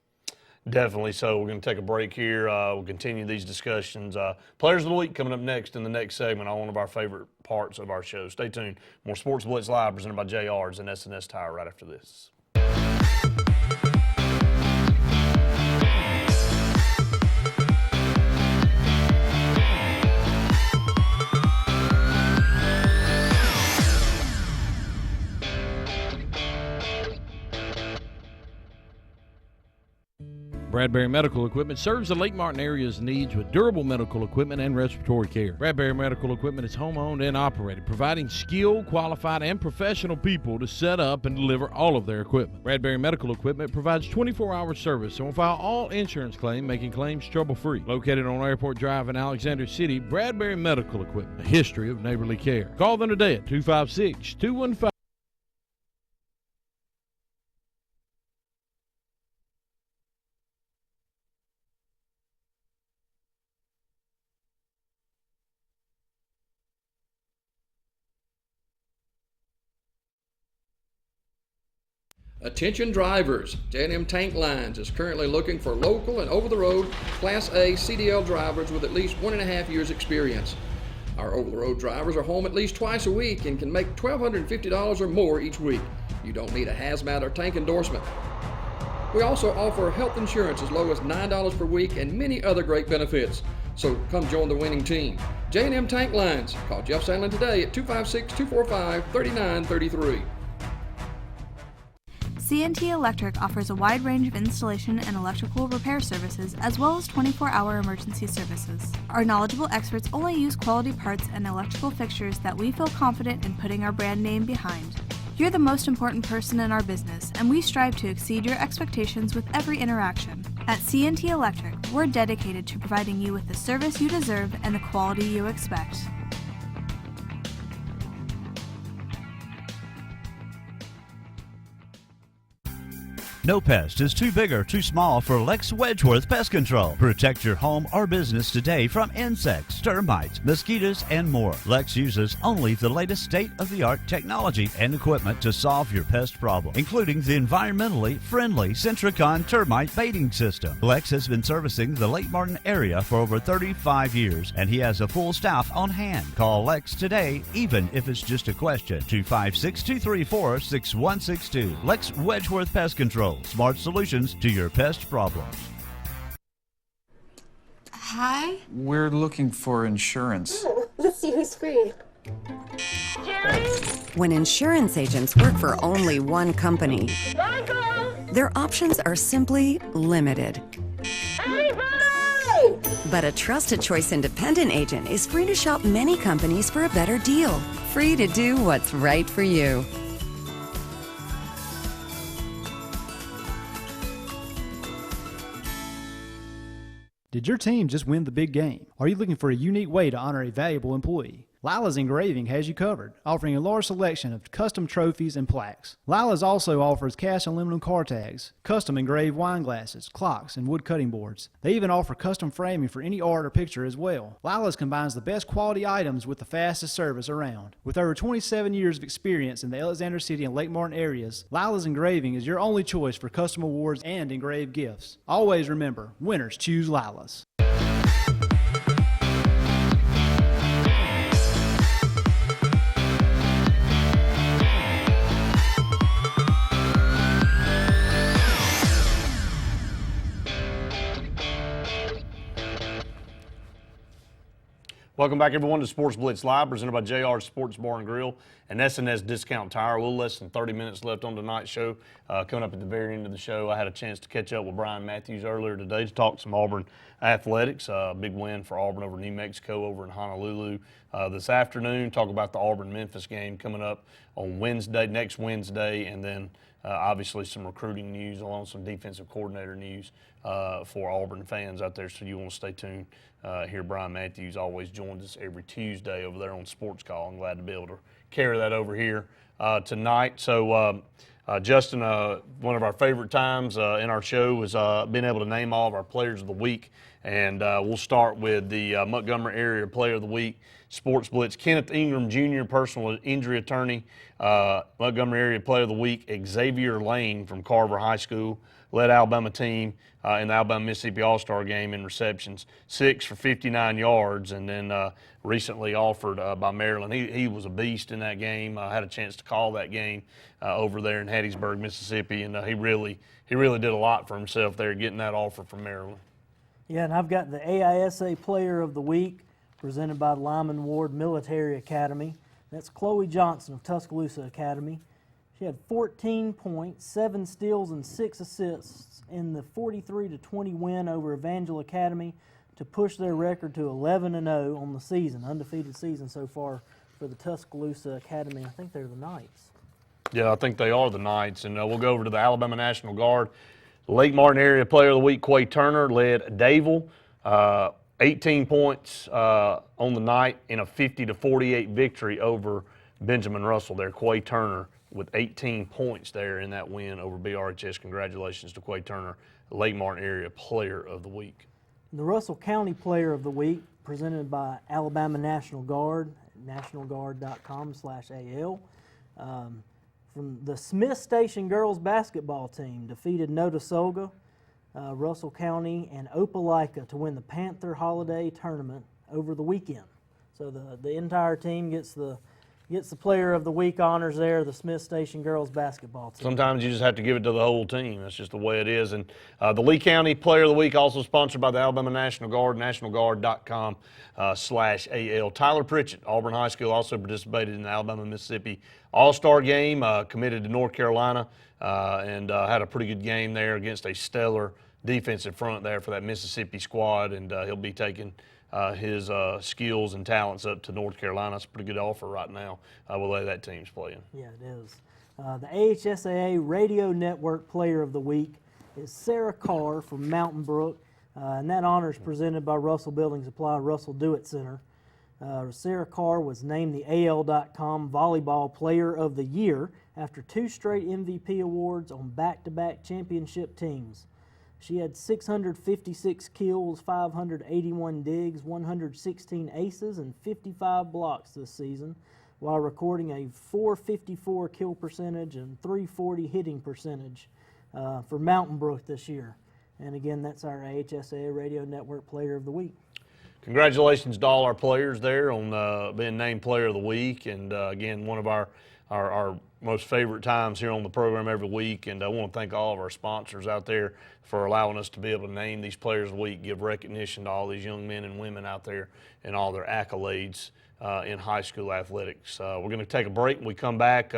Definitely so. We're going to take a break here. We'll continue these discussions. Players of the Week coming up next in the next segment on one of our favorite parts of our show. Stay tuned. More Sportz Blitz Live presented by JR's and S&S Tire right after this. Bradbury Medical Equipment serves the Lake Martin area's needs with durable medical equipment and respiratory care. Bradbury Medical Equipment is home-owned and operated, providing skilled, qualified, and professional people to set up and deliver all of their equipment. Bradbury Medical Equipment provides 24-hour service and will file all insurance claims, making claims trouble-free. Located on Airport Drive in Alexander City, Bradbury Medical Equipment, a history of neighborly care. Call them today at 256-215. Attention drivers, J&M Tank Lines is currently looking for local and over-the-road Class A CDL drivers with at least 1.5 years experience. Our over-the-road drivers are home at least twice a week and can make $1,250 or more each week. You don't need a hazmat or tank endorsement. We also offer health insurance as low as $9 per week and many other great benefits. So come join the winning team. J&M Tank Lines. Call Jeff Sandlin today at 256-245-3933. C&T Electric offers a wide range of installation and electrical repair services as well as 24-hour emergency services. Our knowledgeable experts only use quality parts and electrical fixtures that we feel confident in putting our brand name behind. You're the most important person in our business, and we strive to exceed your expectations with every interaction. At C&T Electric, we're dedicated to providing you with the service you deserve and the quality you expect. No pest is too big or too small for Lex Wedgeworth Pest Control. Protect your home or business today from insects, termites, mosquitoes, and more. Lex uses only the latest state-of-the-art technology and equipment to solve your pest problem, including the environmentally friendly Centricon termite baiting system. Lex has been servicing the Lake Martin area for over 35 years, and he has a full staff on hand. Call Lex today, even if it's just a question. 256-234-6162. Lex Wedgeworth Pest Control. Smart solutions to your pest problems. Hi. We're looking for insurance. Let's see who's free. When insurance agents work for only one company, their options are simply limited. But a Trusted Choice independent agent is free to shop many companies for a better deal. Free to do what's right for you. Did your team just win the big game? Are you looking for a unique way to honor a valuable employee? Lila's Engraving has you covered, offering a large selection of custom trophies and plaques. Lila's also offers cast aluminum car tags, custom engraved wine glasses, clocks, and wood cutting boards. They even offer custom framing for any art or picture as well. Lila's combines the best quality items with the fastest service around. With over 27 years of experience in the Alexander City and Lake Martin areas, Lila's Engraving is your only choice for custom awards and engraved gifts. Always remember, winners choose Lila's. Welcome back, everyone, to Sportz Blitz Live, presented by JR Sports Bar and Grill and S&S Discount Tire. A little less than 30 minutes left on tonight's show. Coming up at the very end of the show, I had a chance to catch up with Brian Matthews earlier today to talk some Auburn athletics. Big win for Auburn over New Mexico over in Honolulu this afternoon. Talk about the Auburn-Memphis game coming up on next Wednesday, and then obviously some recruiting news along some defensive coordinator news for Auburn fans out there, so you want to stay tuned. Here, Brian Matthews always joins us every Tuesday over there on Sports Call. I'm glad to be able to carry that over here tonight. So, Justin, one of our favorite times in our show is being able to name all of our players of the week, and we'll start with the Montgomery Area Player of the Week, Sportz Blitz, Kenneth Ingram Jr., personal injury attorney. Montgomery Area Player of the Week, Xavier Lane from Carver High School, led Alabama team in the Alabama-Mississippi All-Star game in receptions, 6 for 59 yards, and then recently offered by Maryland. He was a beast in that game. I had a chance to call that game over there in Hattiesburg, Mississippi, and he really did a lot for himself there getting that offer from Maryland. Yeah, and I've got the AISA Player of the Week presented by Lyman Ward Military Academy. That's Chloe Johnson of Tuscaloosa Academy. She had 14 points, 7 steals, and 6 assists in the 43-20 win over Evangel Academy to push their record to 11-0 on the season, undefeated season so far for the Tuscaloosa Academy. I think they're the Knights. Yeah, I think they are the Knights. And we'll go over to the Alabama National Guard. Lake Martin Area Player of the Week, Quay Turner, led Dayville. 18 points on the night in a 50-48 victory over Benjamin Russell there. Quay Turner with 18 points there in that win over BRHS. Congratulations to Quay Turner, Lake Martin Area Player of the Week. The Russell County Player of the Week, presented by Alabama National Guard, nationalguard.com/AL. From the Smith Station girls basketball team, defeated Notasulga, Russell County, and Opelika to win the Panther Holiday Tournament over the weekend. So the entire team gets the Player of the Week honors there, the Smith Station girls basketball team. Sometimes you just have to give it to the whole team. That's just the way it is. And the Lee County Player of the Week, also sponsored by the Alabama National Guard, nationalguard.com/AL. Tyler Pritchard, Auburn High School, also participated in the Alabama-Mississippi All-Star game, committed to North Carolina, and had a pretty good game there against a stellar defensive front there for that Mississippi squad, and he'll be taking his skills and talents up to North Carolina. It's a pretty good offer right now with the way that team's playing. Yeah, it is. The AHSAA Radio Network Player of the Week is Sarah Carr from Mountain Brook, and that honor is presented by Russell Building Supply, Russell Do-It Center. Sarah Carr was named the AL.com Volleyball Player of the Year after 2 straight MVP awards on back-to-back championship teams. She had 656 kills, 581 digs, 116 aces, and 55 blocks this season, while recording a 454 kill percentage and 340 hitting percentage for Mountain Brook this year. And again, that's our AHSAA Radio Network Player of the Week. Congratulations to all our players there on being named Player of the Week. And again, one of our most favorite times here on the program every week. And I want to thank all of our sponsors out there for allowing us to be able to name these Players of the Week, give recognition to all these young men and women out there and all their accolades in high school athletics. We're going to take a break. When we come back,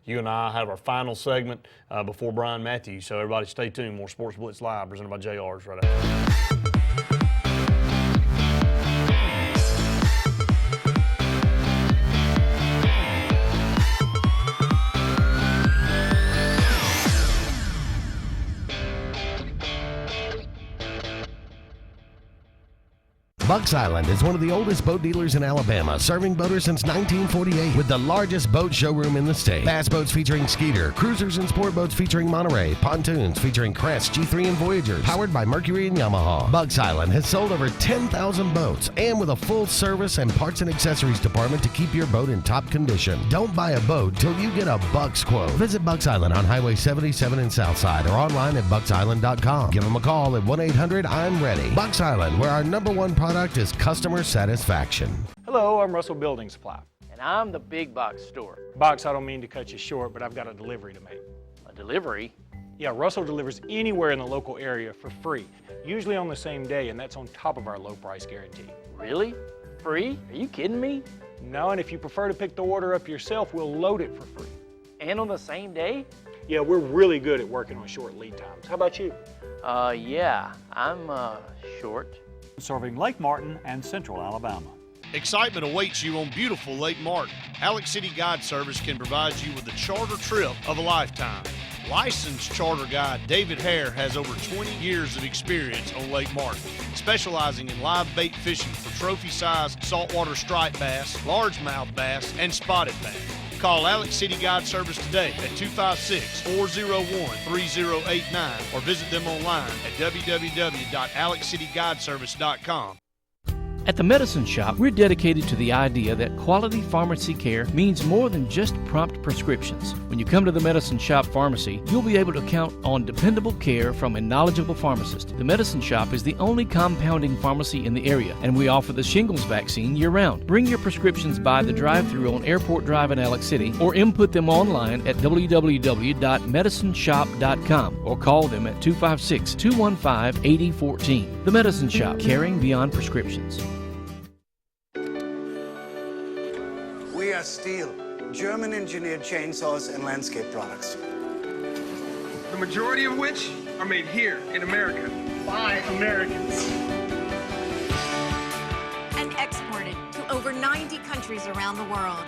you and I have our final segment before Brian Matthews. So everybody stay tuned. More Sportz Blitz Live presented by JR's right after. Bucks Island is one of the oldest boat dealers in Alabama, serving boaters since 1948 with the largest boat showroom in the state. Bass boats featuring Skeeter, cruisers and sport boats featuring Monterey, pontoons featuring Crest, G3 and Voyagers, powered by Mercury and Yamaha. Bucks Island has sold over 10,000 boats and with a full service and parts and accessories department to keep your boat in top condition. Don't buy a boat till you get a Bucks quote. Visit Bucks Island on Highway 77 in Southside or online at bucksisland.com. Give them a call at 1-800-I'm-READY. Bucks Island, where our #1 product is customer satisfaction. Hello, I'm Russell Building Supply. And I'm the big box store. Box, I don't mean to cut you short, but I've got a delivery to make. A delivery? Yeah, Russell delivers anywhere in the local area for free, usually on the same day, and that's on top of our low price guarantee. Really? Free? Are you kidding me? No, and if you prefer to pick the order up yourself, we'll load it for free. And on the same day? Yeah, we're really good at working on short lead times. How about you? Yeah, I'm short. Serving Lake Martin and Central Alabama. Excitement awaits you on beautiful Lake Martin. Alex City Guide Service can provide you with a charter trip of a lifetime. Licensed charter guide David Hare has over 20 years of experience on Lake Martin, specializing in live bait fishing for trophy-sized saltwater striped bass, largemouth bass, and spotted bass. Call Alex City Guide Service today at 256-401-3089 or visit them online at www.alexcityguideservice.com. At the Medicine Shop, we're dedicated to the idea that quality pharmacy care means more than just prompt prescriptions. When you come to the Medicine Shop Pharmacy, you'll be able to count on dependable care from a knowledgeable pharmacist. The Medicine Shop is the only compounding pharmacy in the area, and we offer the shingles vaccine year-round. Bring your prescriptions by the drive-thru on Airport Drive in Alex City, or input them online at www.medicineshop.com, or call them at 256-215-8014. The Medicine Shop, caring beyond prescriptions. We are steel. German-engineered chainsaws and landscape products. The majority of which are made here in America by Americans. And exported to over 90 countries around the world.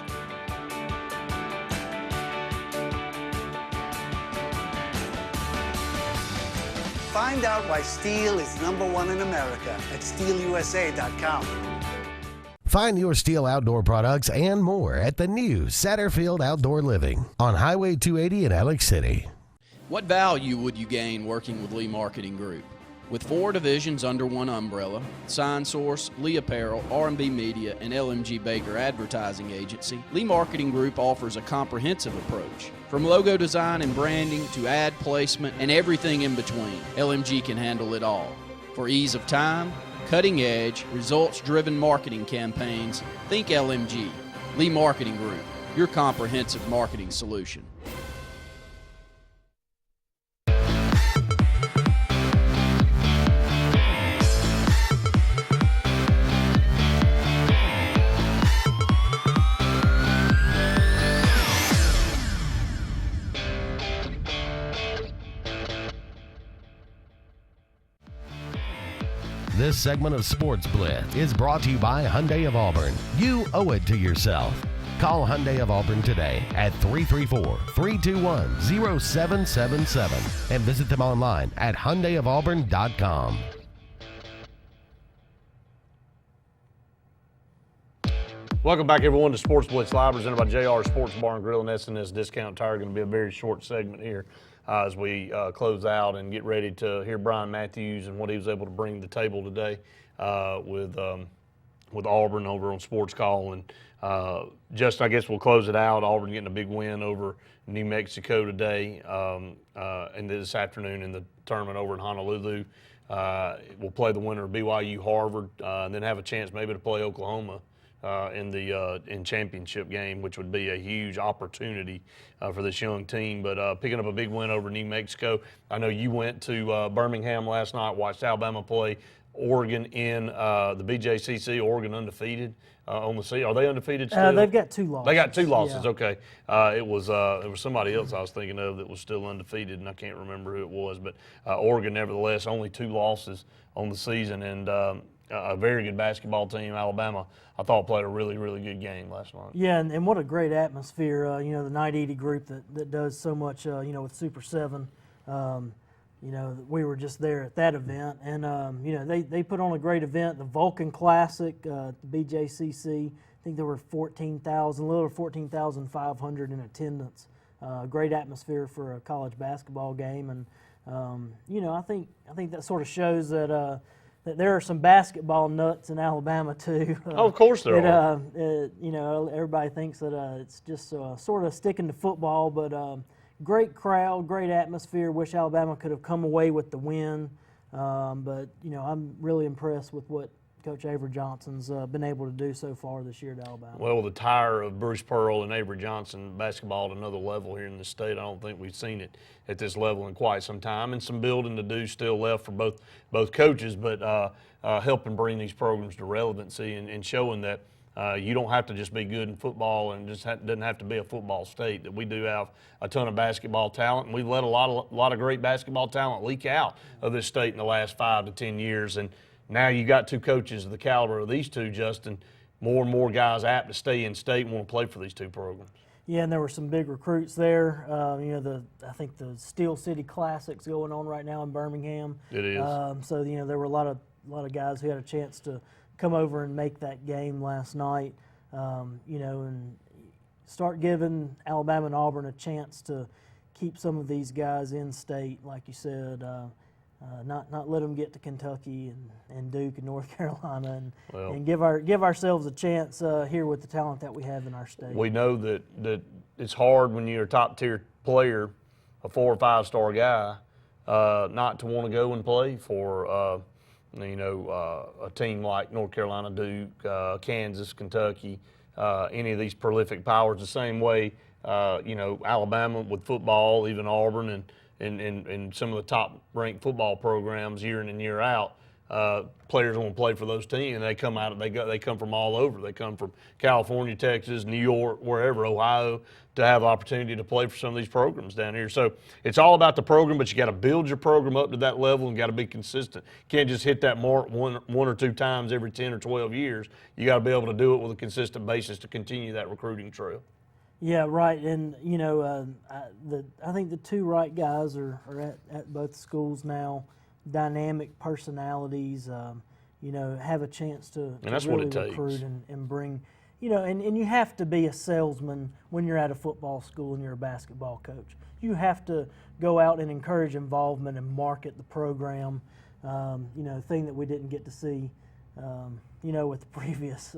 Find out why steel is #1 in America at steelusa.com. Find your Steel outdoor products and more at the new Satterfield Outdoor Living on Highway 280 in Alex City. What value would you gain working with Lee Marketing Group? With 4 divisions under one umbrella, Sign Source, Lee Apparel, R&B Media, and LMG Baker Advertising Agency, Lee Marketing Group offers a comprehensive approach. From logo design and branding to ad placement and everything in between, LMG can handle it all. For ease of time, cutting-edge, results-driven marketing campaigns, think LMG. Lee Marketing Group, your comprehensive marketing solution. This segment of Sportz Blitz is brought to you by Hyundai of Auburn. You owe it to yourself. Call Hyundai of Auburn today at 334-321-0777 and visit them online at HyundaiofAuburn.com. Welcome back, everyone, to Sportz Blitz Live, presented by JR Sports Bar and Grill and S&S Discount Tire. Going to be a very short segment here as we close out and get ready to hear Brian Matthews and what he was able to bring to the table today with Auburn over on Sports Call. And just, I guess we'll close it out. Auburn getting a big win over New Mexico today and this afternoon in the tournament over in Honolulu. We'll play the winner of BYU Harvard and then have a chance maybe to play Oklahoma in championship game, which would be a huge opportunity for this young team. But picking up a big win over New Mexico. I know you went to Birmingham last night, watched Alabama play Oregon in the BJCC. Oregon undefeated on the season. Are they undefeated still? They've got 2 losses. They got 2 losses. Yeah. Okay. It was somebody else I was thinking of that was still undefeated, and I can't remember who it was. But Oregon, nevertheless, only 2 losses on the season, and a very good basketball team. Alabama, I thought, played a really, really good game last night. Yeah, and what a great atmosphere. The 980 group that does so much, with Super 7. We were just there at that event, and they put on a great event. The Vulcan Classic, the BJCC. I think there were 14,000, a little over 14,500 in attendance. Great atmosphere for a college basketball game, and I think that sort of shows that there are some basketball nuts in Alabama too. Of course there are. Everybody thinks that it's just sort of sticking to football, but great crowd, great atmosphere. Wish Alabama could have come away with the win, but I'm really impressed with what Coach Avery Johnson's been able to do so far this year at Alabama. Well, the tire of Bruce Pearl and Avery Johnson basketball at another level here in the state. I don't think we've seen it at this level in quite some time, and some building to do still left for both coaches, but helping bring these programs to relevancy and showing that you don't have to just be good in football and just doesn't have to be a football state, that we do have a ton of basketball talent, and we've let a lot of great basketball talent leak out of this state in the last 5 to 10 years. And now you got 2 coaches of the caliber of these 2, Justin. More and more guys apt to stay in state and want to play for these 2 programs. Yeah, and there were some big recruits there. I think the Steel City Classic's going on right now in Birmingham. It is. So there were a lot of guys who had a chance to come over and make that game last night. And start giving Alabama and Auburn a chance to keep some of these guys in state, like you said. Not let them get to Kentucky and Duke and North Carolina, and give ourselves a chance here with the talent that we have in our state. We know that it's hard when you're a top-tier player, a 4 or 5-star guy, not to want to go and play for a team like North Carolina, Duke, Kansas, Kentucky, any of these prolific powers. The same way Alabama with football, even Auburn and some of the top-ranked football programs year in and year out, players want to play for those teams, and they come from all over. They come from California, Texas, New York, wherever, Ohio, to have the opportunity to play for some of these programs down here. So it's all about the program, but you got to build your program up to that level and got to be consistent. You can't just hit that mark one or two times every 10 or 12 years. You got to be able to do it with a consistent basis to continue that recruiting trail. Yeah, right. And, you know, I think the two right guys are at both schools now, dynamic personalities, you know, have a chance to really recruit and bring, you know, and you have to be a salesman when you're at a football school and you're a basketball coach. You have to go out and encourage involvement and market the program, you know, thing that we didn't get to see, you know, with the previous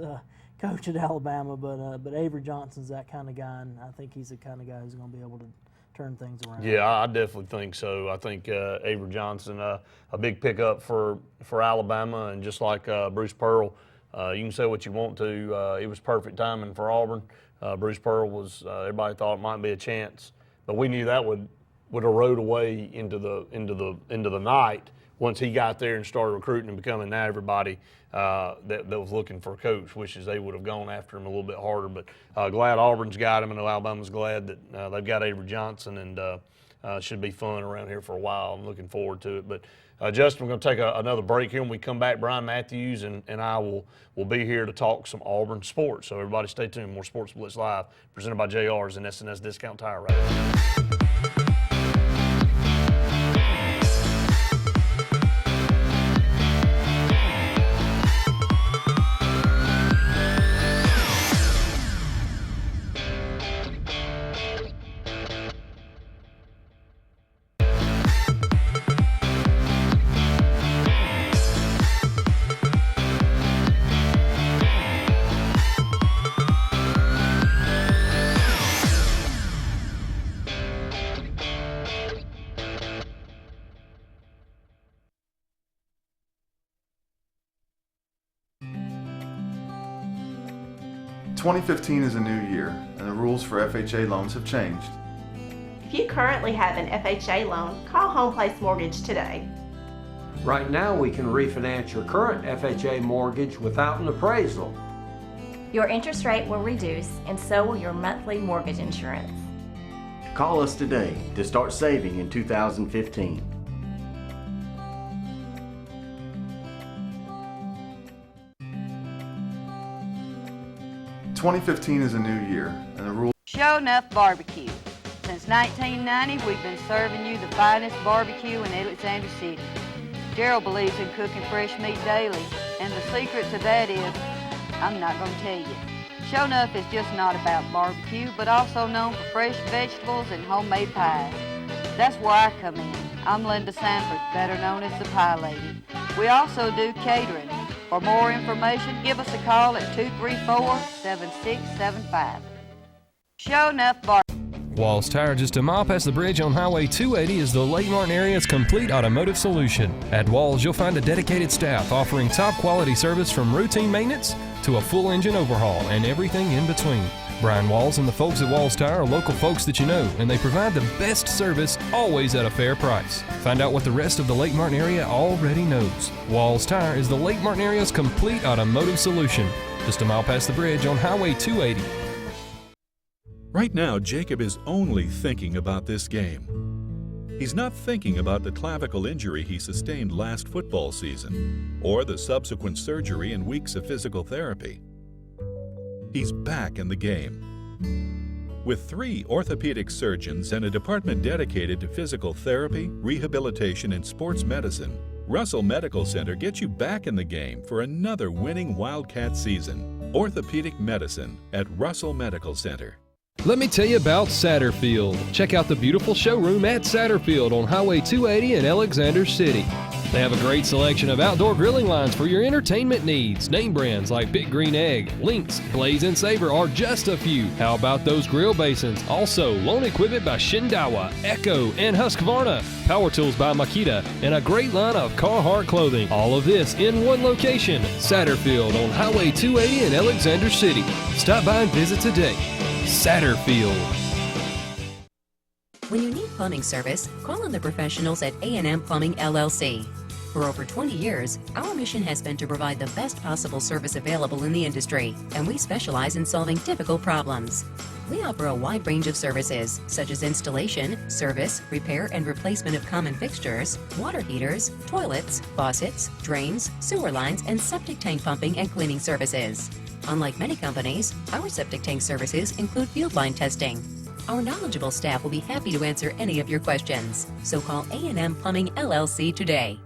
coach at Alabama, but Avery Johnson's that kind of guy, and I think he's the kind of guy who's going to be able to turn things around. Yeah, I definitely think so. I think Avery Johnson, a big pickup for Alabama, and just like Bruce Pearl, you can say what you want to. It was perfect timing for Auburn. Bruce Pearl was. Everybody thought it might be a chance, but we knew that would erode away into the night once he got there and started recruiting and becoming. Now everybody that was looking for a coach wishes they would have gone after him a little bit harder. But glad Auburn's got him, and Alabama's glad that they've got Avery Johnson, and should be fun around here for a while. I'm looking forward to it. But Justin, we're going to take another break here. When we come back, Brian Matthews and I will be here to talk some Auburn sports. So everybody stay tuned. More Sports Blitz Live, presented by JR's and S&S Discount Tire right now. 2015 is a new year, and the rules for FHA loans have changed. If you currently have an FHA loan, call Home Place Mortgage today. Right now, we can refinance your current FHA mortgage without an appraisal. Your interest rate will reduce, and so will your monthly mortgage insurance. Call us today to start saving in 2015. '15 is a new year, and the rules. Show Enough Barbecue. Since 1990, we've been serving you the finest barbecue in Alexander City. Gerald believes in cooking fresh meat daily, and the secret to that is, I'm not going to tell you. Show Enough is just not about barbecue, but also known for fresh vegetables and homemade pies. That's where I come in. I'm Linda Sanford, better known as the Pie Lady. We also do catering. For more information, give us a call at 234-7675. Show Enough Bar. Walls Tire, just a mile past the bridge on Highway 280, is the Lake Martin area's complete automotive solution. At Walls, you'll find a dedicated staff offering top quality service from routine maintenance to a full engine overhaul and everything in between. Brian Walls and the folks at Walls Tire are local folks that you know, and they provide the best service always at a fair price. Find out what the rest of the Lake Martin area already knows. Walls Tire is the Lake Martin area's complete automotive solution. Just a mile past the bridge on Highway 280. Right now, Jacob is only thinking about this game. He's not thinking about the clavicle injury he sustained last football season, or the subsequent surgery and weeks of physical therapy. He's back in the game. With 3 orthopedic surgeons and a department dedicated to physical therapy, rehabilitation, and sports medicine, Russell Medical Center gets you back in the game for another winning Wildcat season. Orthopedic medicine at Russell Medical Center. Let me tell you about Satterfield. Check out the beautiful showroom at Satterfield on Highway 280 in Alexander City. They have a great selection of outdoor grilling lines for your entertainment needs. Name brands like Big Green Egg, Lynx, Blaze, and Sabre are just a few. How about those grill basins? Also, lawn equipment by Shindawa, Echo, and Husqvarna. Power tools by Makita, and a great line of Carhartt clothing. All of this in one location. Satterfield on Highway 280 in Alexander City. Stop by and visit today. Satterfield. When you need plumbing service, call on the professionals at A&M Plumbing LLC. For over 20 years, our mission has been to provide the best possible service available in the industry, and we specialize in solving difficult problems. We offer a wide range of services, such as installation, service, repair, and replacement of common fixtures, water heaters, toilets, faucets, drains, sewer lines, and septic tank pumping and cleaning services. Unlike many companies, our septic tank services include field line testing. Our knowledgeable staff will be happy to answer any of your questions. So call A&M Plumbing LLC today.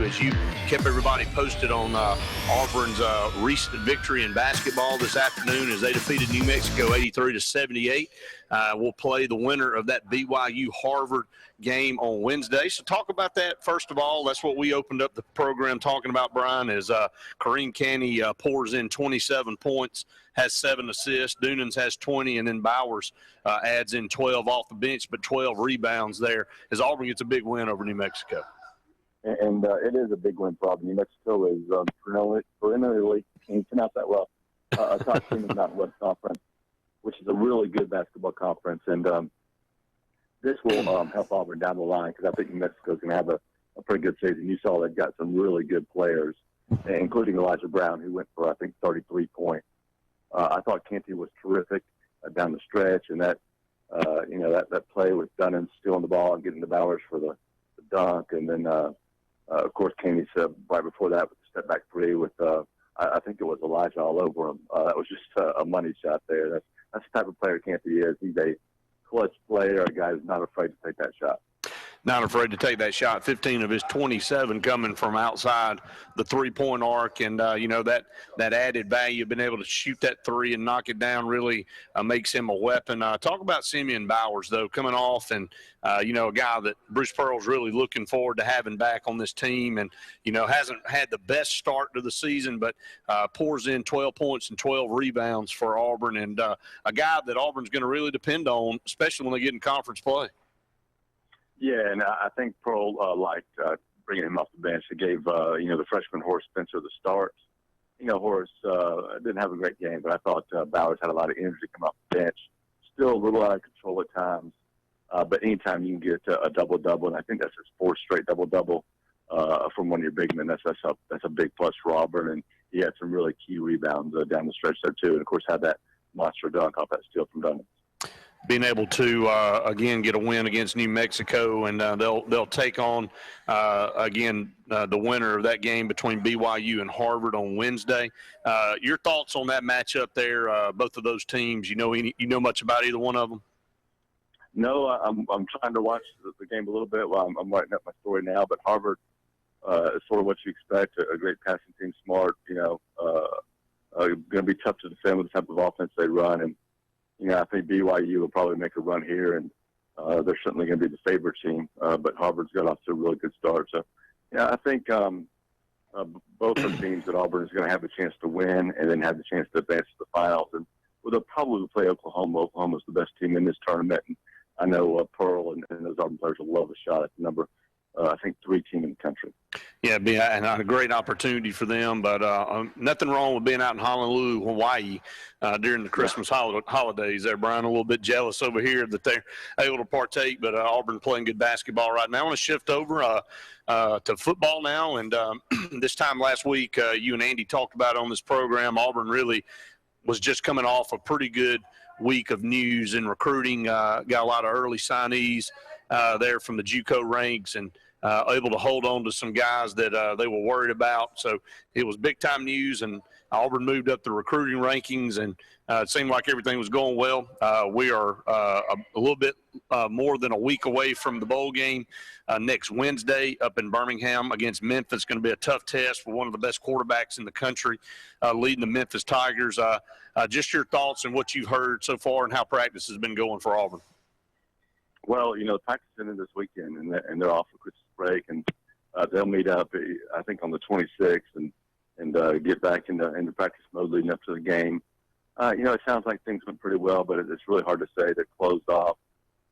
As you kept everybody posted on Auburn's recent victory in basketball this afternoon as they defeated New Mexico 83-78. We'll play the winner of that BYU-Harvard game on Wednesday. So talk about that first of all. That's what we opened up the program talking about, Brian, as Kareem Canty pours in 27 points, has 7 assists. Dunans has 20, and then Bowers adds in 12 off the bench, but 12 rebounds there as Auburn gets a big win over New Mexico. And it is a big win for Auburn. New Mexico is perennially, can you pronounce that well, a top team in the Mountain West Conference, which is a really good basketball conference. And this will help Auburn down the line because I think New Mexico is going to have a pretty good season. You saw they've got some really good players, including Elijah Brown, who went for, I think, 33 points. I thought Canty was terrific down the stretch, and that play with Dunnan stealing the ball and getting the Bowers for the dunk, and then of course, Canty said right before that with the step back three with, I think it was Elijah all over him. That was just a money shot there. That's the type of player Canty is. He's a clutch player, a guy who's not afraid to take that shot. Not afraid to take that shot. 15 of his 27 coming from outside the three-point arc, and that added value of being able to shoot that three and knock it down really makes him a weapon. Talk about Simeon Bowers though, coming off, and a guy that Bruce Pearl's really looking forward to having back on this team, and hasn't had the best start to the season, but pours in 12 points and 12 rebounds for Auburn, and a guy that Auburn's going to really depend on, especially when they get in conference play. Yeah, and I think Pearl liked bringing him off the bench. They gave, the freshman Horace Spencer the start. Horace didn't have a great game, but I thought Bowers had a lot of energy come off the bench. Still a little out of control at times, but anytime you can get a double-double, and I think that's his 4th straight double-double from one of your big men, that's a big plus for Auburn, and he had some really key rebounds down the stretch there too, and of course had that monster dunk off that steal from Dunnan. Being able to again get a win against New Mexico, and they'll take on the winner of that game between BYU and Harvard on Wednesday. Your thoughts on that matchup there? Both of those teams. You know much about either one of them? No, I'm trying to watch the game a little bit while I'm writing up my story now. But Harvard is sort of what you expect: a great passing team, smart. Going to be tough to defend with the type of offense they run, and I think BYU will probably make a run here, and they're certainly going to be the favorite team. But Harvard's got off to a really good start. So, I think both the teams that Auburn is going to have a chance to win and then have the chance to advance to the finals. And they'll probably play Oklahoma. Oklahoma's the best team in this tournament. And I know Pearl and those Auburn players will love a shot at the number 3 team in the country. Yeah, and a great opportunity for them, but nothing wrong with being out in Honolulu, Hawaii during the Christmas holidays there, Brian. A little bit jealous over here that they're able to partake, but Auburn playing good basketball right now. I want to shift over to football now, and this time last week you and Andy talked about on this program, Auburn really was just coming off a pretty good week of news and recruiting, got a lot of early signees there from the JUCO ranks, and able to hold on to some guys that they were worried about. So it was big-time news, and Auburn moved up the recruiting rankings, and it seemed like everything was going well. We are a little bit more than a week away from the bowl game next Wednesday up in Birmingham against Memphis. It's going to be a tough test for one of the best quarterbacks in the country leading the Memphis Tigers. Just your thoughts on what you've heard so far and how practice has been going for Auburn. Well, practice ended this weekend, and they're off for Christmas break, and they'll meet up, I think, on the 26th and get back into practice mode leading up to the game. It sounds like things went pretty well, but it's really hard to say. They're closed off.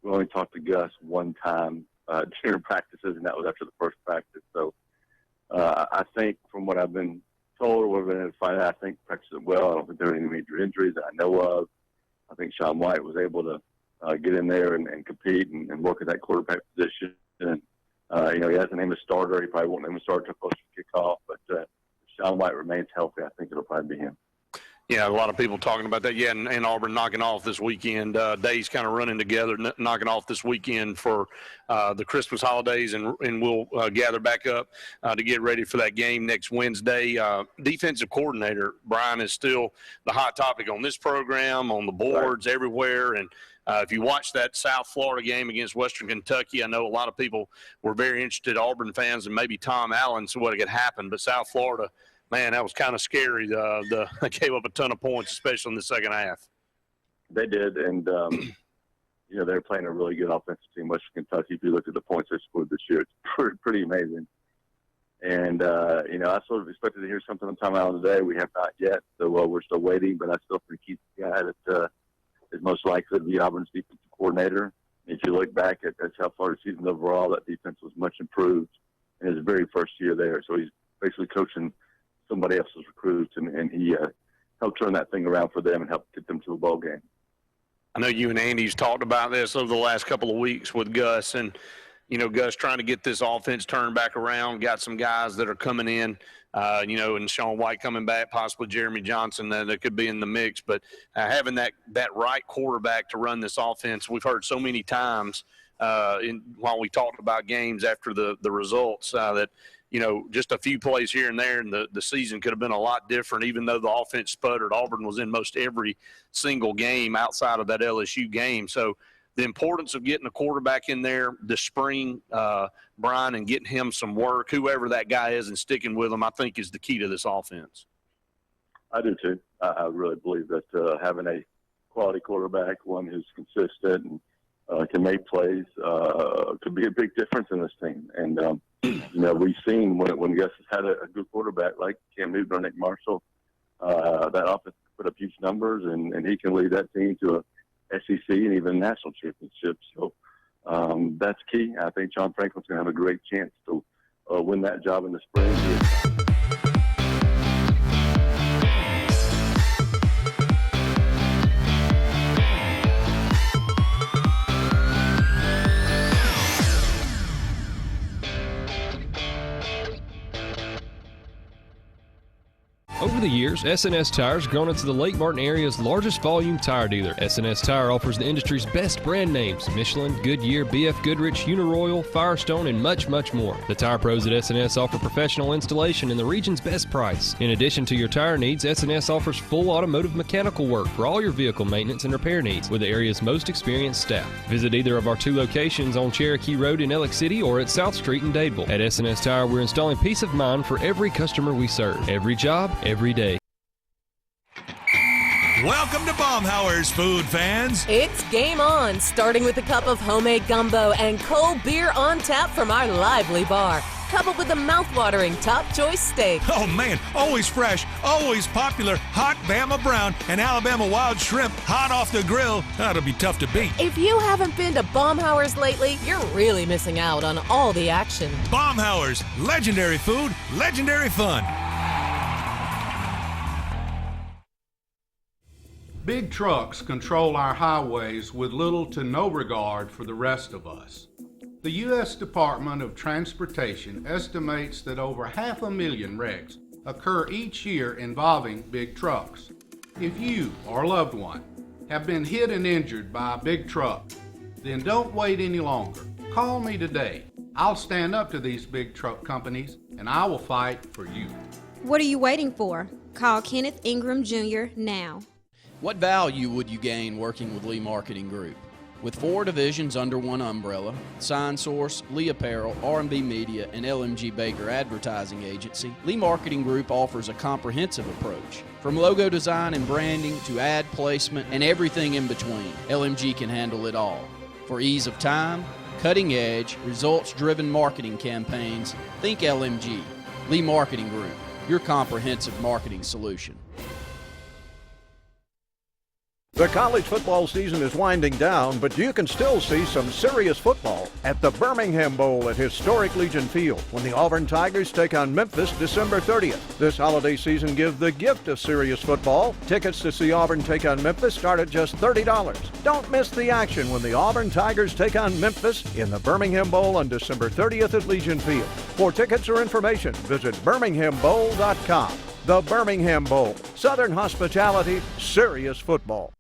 We only talked to Gus one time during practices, and that was after the first practice. So I think from what I've been told or what I've been able to find out, I think practice went well. I don't think there were any major injuries that I know of. I think Sean White was able to get in there and compete and work at that quarterback position. And, he hasn't named a starter. He probably won't name a starter until close to kickoff. But if Sean White remains healthy, I think it'll probably be him. Yeah, a lot of people talking about that. Yeah, and Auburn knocking off this weekend. Days kind of running together, knocking off this weekend for the Christmas holidays, and we'll gather back up to get ready for that game next Wednesday. Defensive coordinator, Brian, is still the hot topic on this program, on the boards, everywhere. And if you watch that South Florida game against Western Kentucky, I know a lot of people were very interested, Auburn fans, and maybe Tom Allen, so what could happen. But South Florida, man, that was kind of scary. They gave up a ton of points, especially in the second half. They did, and they're playing a really good offensive team. Western Kentucky, if you look at the points they scored this year, it's pretty amazing. And I sort of expected to hear something on Tom Allen today. We have not yet, so we're still waiting. But I still think he's the guy that is most likely to be Auburn's defensive coordinator. If you look back at South Florida season overall, that defense was much improved in his very first year there. So he's basically coaching somebody else's recruits, and he helped turn that thing around for them and help get them to a bowl game. I know you and Andy's talked about this over the last couple of weeks with Gus, and Gus trying to get this offense turned back around. Got some guys that are coming in, and Sean White coming back, possibly Jeremy Johnson that could be in the mix. But having that right quarterback to run this offense, we've heard so many times while we talked about games after the results that just a few plays here and there, and the season could have been a lot different, even though the offense sputtered. Auburn was in most every single game outside of that LSU game. So the importance of getting a quarterback in there this spring, Brian, and getting him some work, whoever that guy is, and sticking with him, I think is the key to this offense. I do too. I really believe that having a quality quarterback, one who's consistent and can make plays, could be a big difference in this team. And, we've seen when Gus has had a good quarterback like Cam Newton or Nick Marshall, that offense put up huge numbers, and he can lead that team to a SEC and even national championship. So that's key. I think John Franklin's going to have a great chance to win that job in the spring. Over the years, S&S Tire has grown into the Lake Martin area's largest volume tire dealer. S&S Tire offers the industry's best brand names: Michelin, Goodyear, BF Goodrich, Uniroyal, Firestone, and much, much more. The tire pros at S&S offer professional installation and the region's best price. In addition to your tire needs, S&S offers full automotive mechanical work for all your vehicle maintenance and repair needs with the area's most experienced staff. Visit either of our 2 locations on Cherokee Road in Ellick City or at South Street in Dadeville. At S&S Tire, we're installing peace of mind for every customer we serve. Every job, every day. Welcome to Baumhauer's, food fans. It's game on, starting with a cup of homemade gumbo and cold beer on tap from our lively bar, coupled with a mouth-watering top choice steak. Oh man, always fresh, always popular, hot Bama brown and Alabama wild shrimp, hot off the grill. That'll be tough to beat. If you haven't been to Baumhauer's lately, you're really missing out on all the action. Baumhauer's, legendary food, legendary fun. Big trucks control our highways with little to no regard for the rest of us. The U.S. Department of Transportation estimates that over 500,000 wrecks occur each year involving big trucks. If you or a loved one have been hit and injured by a big truck, then don't wait any longer. Call me today. I'll stand up to these big truck companies and I will fight for you. What are you waiting for? Call Kenneth Ingram Jr. now. What value would you gain working with Lee Marketing Group? With 4 divisions under one umbrella, Sign Source, Lee Apparel, R&B Media, and LMG Baker Advertising Agency, Lee Marketing Group offers a comprehensive approach. From logo design and branding to ad placement and everything in between, LMG can handle it all. For ease of time, cutting-edge, results-driven marketing campaigns, think LMG. Lee Marketing Group, your comprehensive marketing solution. The college football season is winding down, but you can still see some serious football at the Birmingham Bowl at historic Legion Field when the Auburn Tigers take on Memphis December 30th. This holiday season gives the gift of serious football. Tickets to see Auburn take on Memphis start at just $30. Don't miss the action when the Auburn Tigers take on Memphis in the Birmingham Bowl on December 30th at Legion Field. For tickets or information, visit birminghambowl.com. The Birmingham Bowl. Southern hospitality, serious football.